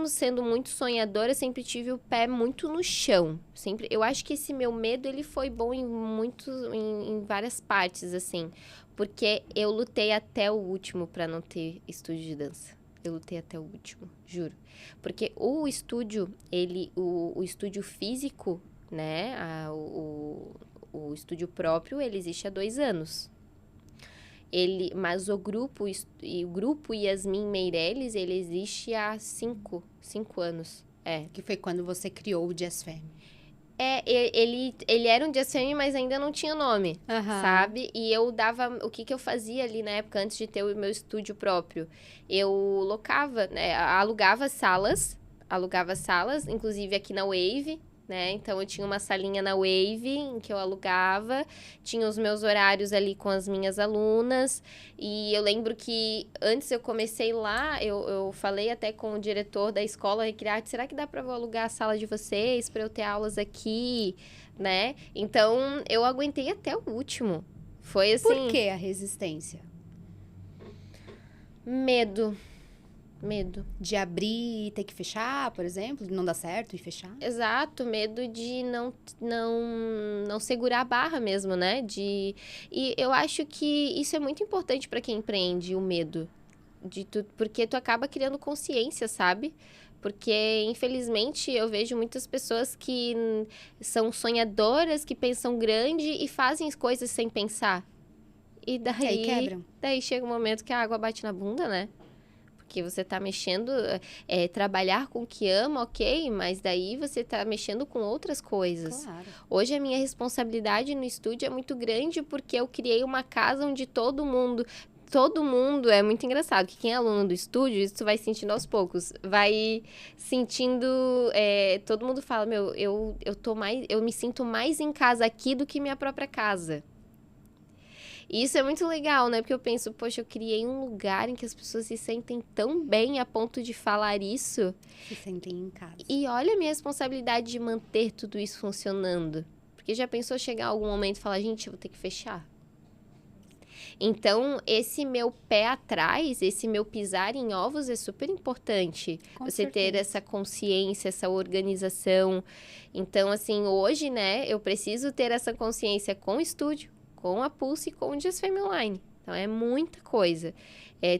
sendo muito sonhadora, eu sempre tive o pé muito no chão. Eu acho que esse meu medo, ele foi bom em várias partes, assim. Porque eu lutei até o último para não ter estúdio de dança. Eu lutei até o último, juro. Porque o estúdio, o estúdio físico, né? O estúdio próprio, ele existe há 2 anos. Mas o grupo Yasmin Meirelles, ele existe há 5 anos. Que foi quando você criou o Jazz Femme. Ele era um Jazz Femme, mas ainda não tinha nome, sabe? E eu dava... O que eu fazia ali na época, antes de ter o meu estúdio próprio? Eu locava, né? Alugava salas, inclusive aqui na Wave, né? Então, eu tinha uma salinha na Wave, em que eu alugava. Tinha os meus horários ali com as minhas alunas. E eu lembro que, antes eu comecei lá, eu falei até com o diretor da escola Recrearte, será que dá pra eu alugar a sala de vocês, pra eu ter aulas aqui, né? Então, eu aguentei até o último. Foi assim... Por que a resistência? Medo. De abrir e ter que fechar, por exemplo? Não dar certo e fechar? Exato, medo de não segurar a barra mesmo, né? E eu acho que isso é muito importante para quem empreende, o medo. Porque tu acaba criando consciência, sabe? Porque, infelizmente, eu vejo muitas pessoas que são sonhadoras, que pensam grande e fazem coisas sem pensar. E Que aí quebram. daí chega um momento que a água bate na bunda, né? Porque você tá mexendo, trabalhar com o que ama, ok, mas daí você tá mexendo com outras coisas. Claro. Hoje a minha responsabilidade no estúdio é muito grande porque eu criei uma casa onde todo mundo, é muito engraçado, que quem é aluno do estúdio, isso vai sentindo aos poucos, vai sentindo, todo mundo fala, meu, eu me sinto mais em casa aqui do que minha própria casa. E isso é muito legal, né? Porque eu penso, poxa, eu criei um lugar em que as pessoas se sentem tão bem a ponto de falar isso. Se sentem em casa. E olha a minha responsabilidade de manter tudo isso funcionando. Porque já pensou chegar algum momento e falar, gente, eu vou ter que fechar? Então, esse meu pé atrás, esse meu pisar em ovos é super importante. Com Você ter certeza. essa consciência, essa organização. Então, assim, hoje, né, eu preciso ter essa consciência com o estúdio, com a Pulse e com o Just Fame Online. Então, é muita coisa.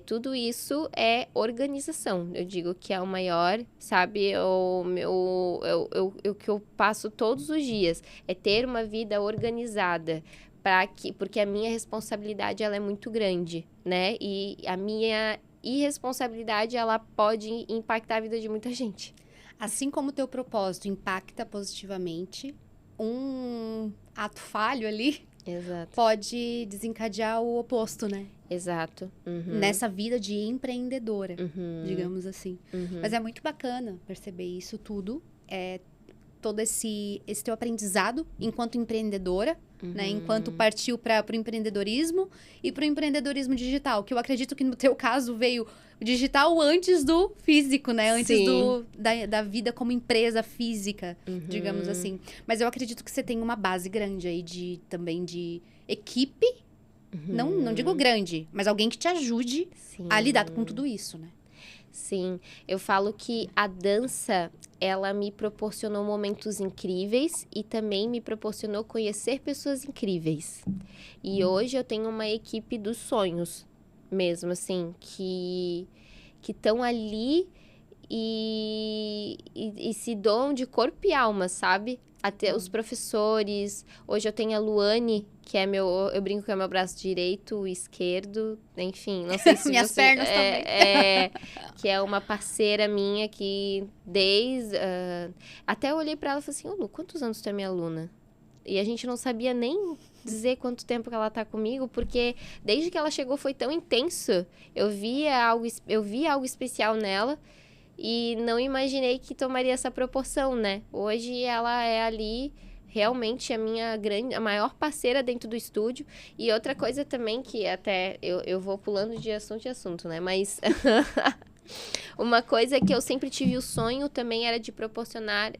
Tudo isso é organização. Eu digo que é o maior, sabe, o que eu passo todos os dias. É ter uma vida organizada. Porque a minha responsabilidade, ela é muito grande, né? E a minha irresponsabilidade, ela pode impactar a vida de muita gente. Assim como o teu propósito impacta positivamente, um ato falho ali Exato. pode desencadear o oposto, né? Exato. Uhum. Nessa vida de empreendedora, Uhum. digamos assim. Uhum. Mas é muito bacana perceber isso tudo. Todo esse teu aprendizado enquanto empreendedora, né? Enquanto partiu para o empreendedorismo e para o empreendedorismo digital. Que eu acredito que no teu caso veio o digital antes do físico, né? Antes da vida como empresa física, digamos assim. Mas eu acredito que você tem uma base grande aí também de equipe. Não digo grande, mas alguém que te ajude a lidar com tudo isso, né? Sim, eu falo que a dança, ela me proporcionou momentos incríveis e também me proporcionou conhecer pessoas incríveis. E hoje eu tenho uma equipe dos sonhos, mesmo assim, que estão ali e se doam de corpo e alma, sabe? Até os professores. Hoje eu tenho a Luane, que é eu brinco que é meu braço direito, esquerdo, enfim, não sei se Minhas pernas também. Que é uma parceira minha que até eu olhei pra ela e falei assim, ô Lu, quantos anos tu é minha aluna? E a gente não sabia nem dizer quanto tempo que ela tá comigo, porque desde que ela chegou foi tão intenso. Eu via algo especial nela. E não imaginei que tomaria essa proporção, né? Hoje ela é ali realmente a maior parceira dentro do estúdio. E outra coisa também que até eu vou pulando de assunto em assunto, né? Mas uma coisa que eu sempre tive o sonho também era de proporcionar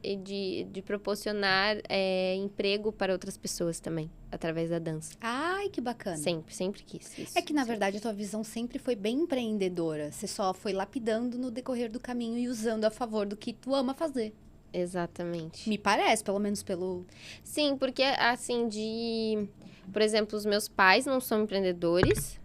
emprego para outras pessoas também, através da dança. Ai, que bacana. Sempre quis isso. É que, na verdade, a tua visão sempre foi bem empreendedora. Você só foi lapidando no decorrer do caminho e usando a favor do que tu ama fazer. Exatamente. Me parece, pelo menos pelo... Sim, porque, assim, por exemplo, os meus pais não são empreendedores,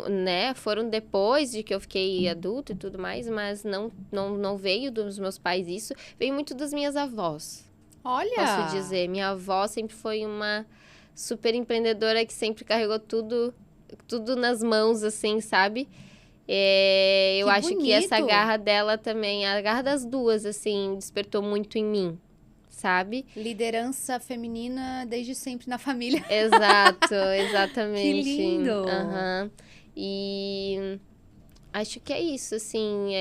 né? Foram depois de que eu fiquei adulta e tudo mais, mas não veio dos meus pais isso. Veio muito das minhas avós. Olha! Posso dizer, minha avó sempre foi uma super empreendedora que sempre carregou tudo nas mãos, assim, sabe? Eu acho bonito. que essa garra dela também, a garra das duas, assim, despertou muito em mim, sabe? Liderança feminina desde sempre na família. Exato, exatamente. Que lindo! E acho que é isso, assim,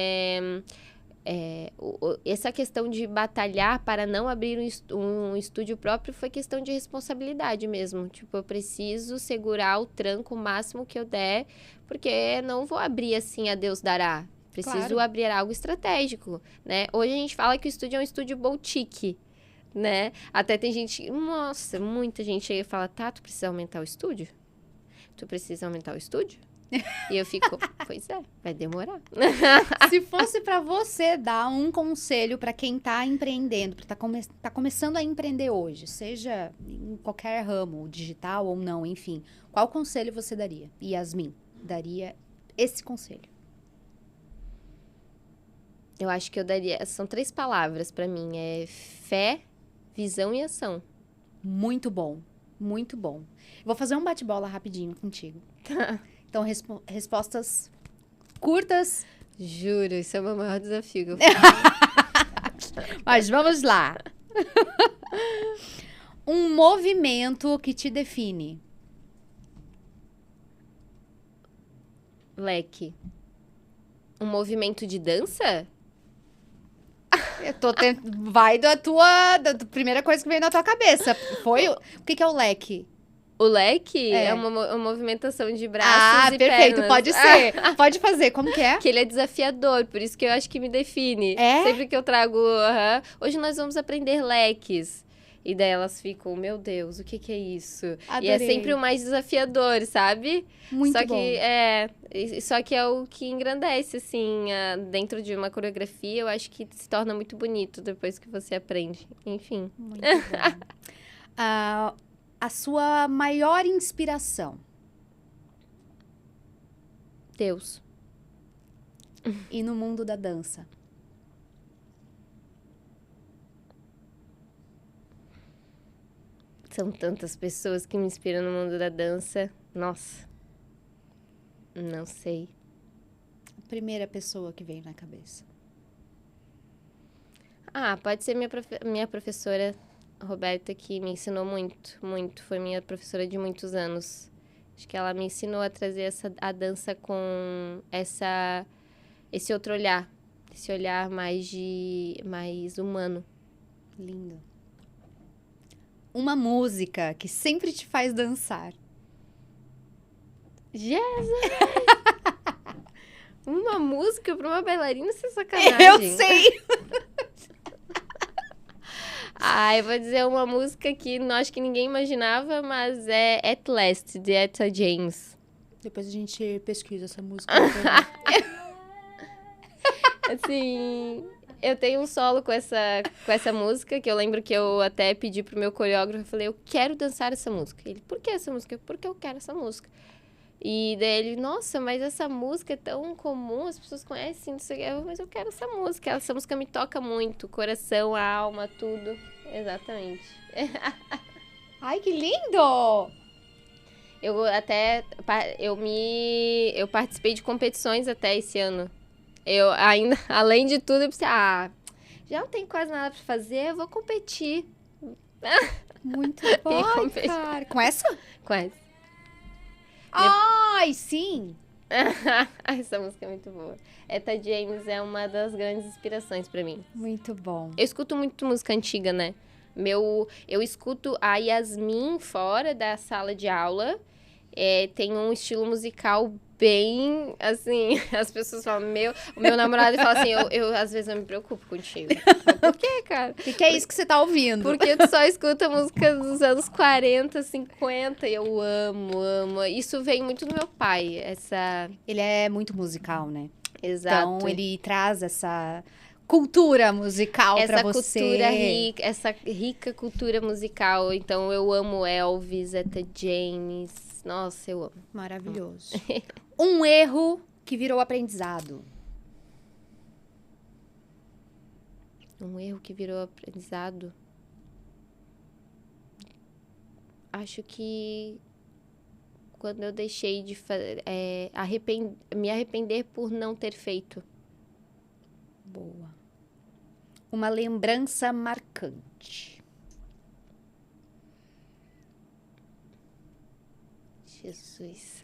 essa questão de batalhar para não abrir um estúdio próprio foi questão de responsabilidade mesmo. Tipo, eu preciso segurar o tranco o máximo que eu der, porque não vou abrir assim a Deus dará. Preciso abrir algo estratégico, né? Hoje a gente fala que o estúdio é um estúdio boutique, né? Até tem gente, nossa, muita gente chega e fala, tá, tu precisa aumentar o estúdio? Tu precisa aumentar o estúdio? E eu fico, pois é, vai demorar. Se fosse pra você dar um conselho pra quem tá empreendendo, tá começando a empreender hoje, seja em qualquer ramo, digital ou não, enfim, qual conselho você daria? Yasmin daria esse conselho. Eu acho que eu daria, são 3 palavras pra mim, fé, visão e ação. Muito bom. Muito bom. Vou fazer um bate-bola rapidinho contigo. Então, respostas curtas. Juro, isso é o meu maior desafio que eu faço. Mas vamos lá. Um movimento que te define. Leque. Um movimento de dança? Eu tô vai da primeira coisa que veio na tua cabeça. Foi o que é o leque? O leque É. é uma movimentação de braços e perfeito, pernas. pode ser. Pode fazer, como que é? Que ele é desafiador, por isso que eu acho que me define. É? Sempre que eu trago, hoje nós vamos aprender leques. E daí elas ficam, meu Deus, o que que é isso? Adorei. E é sempre o mais desafiador, sabe? Muito só bom. Só que é o que engrandece, assim, dentro de uma coreografia, eu acho que se torna muito bonito depois que você aprende. Enfim. Muito bom. A sua maior inspiração? Deus. E no mundo da dança? São tantas pessoas que me inspiram no mundo da dança. Nossa. Não sei. A primeira pessoa que veio na cabeça. Pode ser minha professora Roberta, que me ensinou muito, muito. Foi minha professora de muitos anos. Acho que ela me ensinou a trazer a dança com esse outro olhar. Esse olhar mais humano. Lindo. Uma música que sempre te faz dançar. Jesus! Uma música pra uma bailarina sem sacanagem. Eu sei! Eu vou dizer uma música que acho que ninguém imaginava, mas é At Last, de Etta James. Depois a gente pesquisa essa música. Assim, eu tenho um solo com essa música, que eu lembro que eu até pedi pro meu coreógrafo, eu falei, eu quero dançar essa música. Ele, por que essa música? Porque eu quero essa música. E daí ele, nossa, mas essa música é tão comum, as pessoas conhecem, não sei o quê. Mas eu quero essa música. Essa música me toca muito, o coração, a alma, tudo. Exatamente. Ai, que lindo! Eu participei de competições até esse ano. Eu ainda, além de tudo, eu pensei, já não tenho quase nada pra fazer, eu vou competir. Muito bom, cara. Com essa? Com essa. Ai, sim! Essa música é muito boa. Etta James é uma das grandes inspirações pra mim. Muito bom. Eu escuto muito música antiga, né? Eu escuto a Yasmin fora da sala de aula. Tem um estilo musical bem, assim, as pessoas falam, o meu namorado fala assim, eu às vezes eu me preocupo contigo. Por quê, cara? O que é isso que você tá ouvindo? Porque tu só escuta música dos anos 40, 50, e eu amo. Isso vem muito do meu pai, Ele é muito musical, né? Exato. Então, ele traz essa cultura musical pra você. Essa rica cultura musical. Então, eu amo Elvis, Etta James. Nossa, eu amo. Maravilhoso. Um erro que virou aprendizado. Um erro que virou aprendizado. Acho que quando eu deixei de me arrepender por não ter feito. Boa. Uma lembrança marcante. Jesus.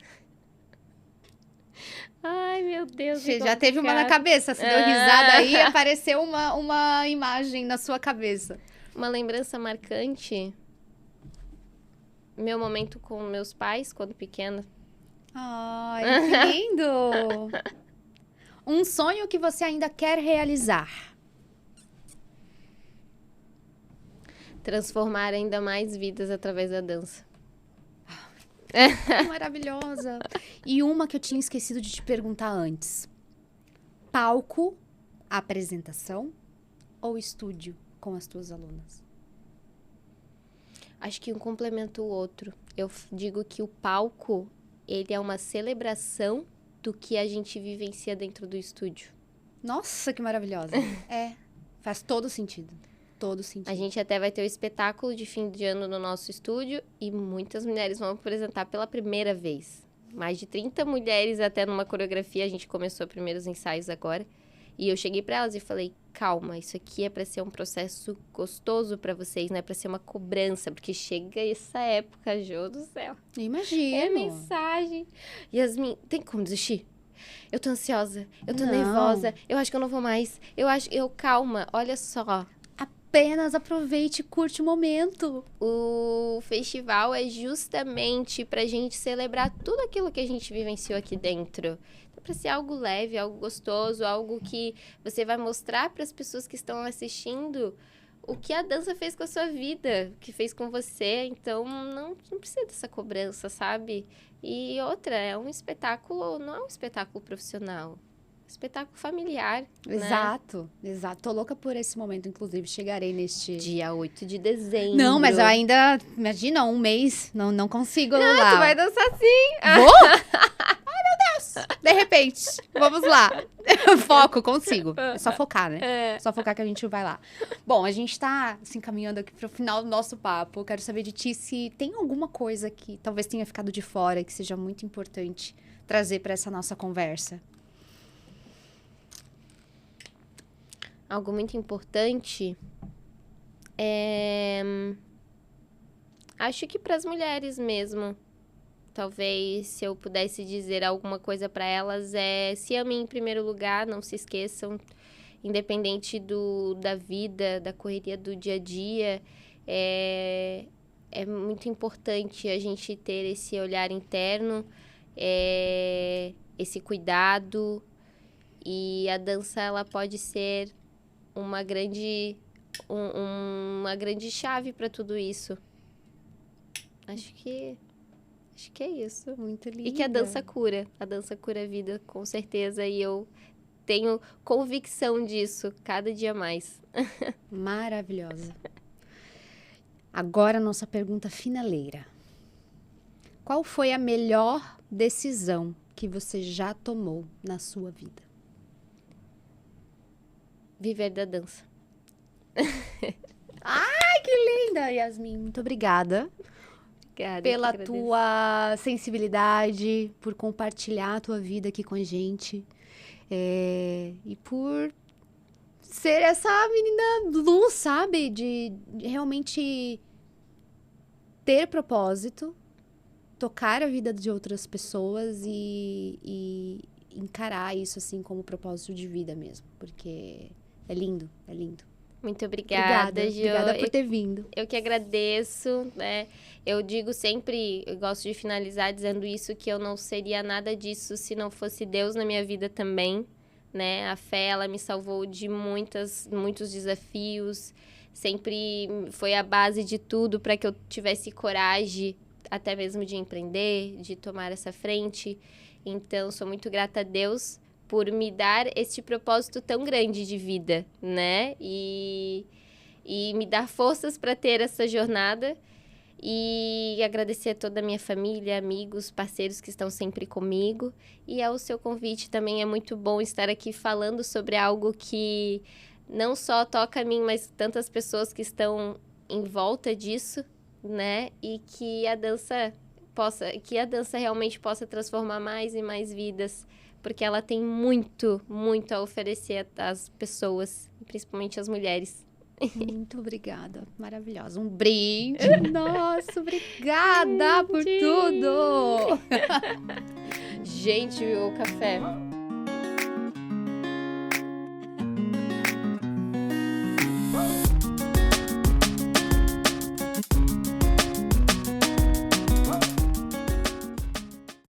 Ai, meu Deus. Você já teve uma na cabeça, você deu risada aí e apareceu uma imagem na sua cabeça. Uma lembrança marcante. Meu momento com meus pais, quando pequena. Ai, que lindo! Um sonho que você ainda quer realizar. Transformar ainda mais vidas através da dança. Maravilhosa. E uma que eu tinha esquecido de te perguntar antes. Palco, apresentação ou estúdio com as tuas alunas? Acho que um complementa o outro. Eu digo que o palco, ele é uma celebração do que a gente vivencia dentro do estúdio. Nossa, que maravilhosa. Faz todo sentido. todo sentido. A gente até vai ter o espetáculo de fim de ano no nosso estúdio e muitas mulheres vão apresentar pela primeira vez. Mais de 30 mulheres até numa coreografia, a gente começou primeiros ensaios agora. E eu cheguei pra elas e falei, calma, isso aqui é pra ser um processo gostoso pra vocês, não é pra ser uma cobrança, porque chega essa época, Jô do céu. Imagino. É mensagem. Yasmin, tem como desistir? Eu tô ansiosa, eu tô Não. nervosa, eu acho que eu não vou mais, calma, olha só. Apenas aproveite e curte o momento. O festival é justamente pra gente celebrar tudo aquilo que a gente vivenciou aqui dentro. Então, pra ser algo leve, algo gostoso, algo que você vai mostrar para as pessoas que estão assistindo o que a dança fez com a sua vida, o que fez com você. Então, não precisa dessa cobrança, sabe? E outra, é um espetáculo, não é um espetáculo profissional. Espetáculo familiar, Exato. Tô louca por esse momento, inclusive. Chegarei neste... Dia 8 de dezembro. Não, mas eu ainda... Imagina, um mês. Não consigo lá. Tu vai dançar sim. Vou? Ai, meu Deus. De repente. Vamos lá. Foco, consigo. É só focar, né? É. Só focar que a gente vai lá. Bom, a gente tá se encaminhando aqui pro final do nosso papo. Eu quero saber de ti se tem alguma coisa que talvez tenha ficado de fora, que seja muito importante trazer para essa nossa conversa. Algo muito importante é... Acho que para as mulheres mesmo. Talvez, se eu pudesse dizer alguma coisa para elas, se amem em primeiro lugar, não se esqueçam, independente da vida, da correria do dia a dia, é muito importante a gente ter esse olhar interno, esse cuidado, e a dança, ela pode ser uma grande chave para tudo isso. Acho que é isso. Muito linda. E que a dança cura a vida, com certeza, e eu tenho convicção disso cada dia mais. Maravilhosa. Agora, nossa pergunta finaleira. Qual foi a melhor decisão que você já tomou na sua vida? Viver da dança. Ai, que linda, Yasmin. Muito obrigada. Obrigada, Pela eu que agradeço. tua sensibilidade, por compartilhar a tua vida aqui com a gente. E por ser essa menina luz, sabe? De realmente ter propósito, tocar a vida de outras pessoas e encarar isso assim como propósito de vida mesmo. Porque é lindo, é lindo. Muito obrigada, Jô. Obrigada por ter vindo. Eu que agradeço, né? Eu digo sempre, eu gosto de finalizar dizendo isso, que eu não seria nada disso se não fosse Deus na minha vida também, né? A fé, ela me salvou de muitos desafios, sempre foi a base de tudo para que eu tivesse coragem, até mesmo de empreender, de tomar essa frente. Então, sou muito grata a Deus por me dar este propósito tão grande de vida, né? E me dar forças para ter essa jornada. E agradecer a toda a minha família, amigos, parceiros que estão sempre comigo. E ao seu convite também, é muito bom estar aqui falando sobre algo que não só toca a mim, mas tantas pessoas que estão em volta disso, né? E que a dança realmente possa transformar mais e mais vidas, porque ela tem muito, muito a oferecer às pessoas, principalmente às mulheres. Muito obrigada, maravilhosa. Um brinde. Nossa, obrigada por tudo. Gente, o café.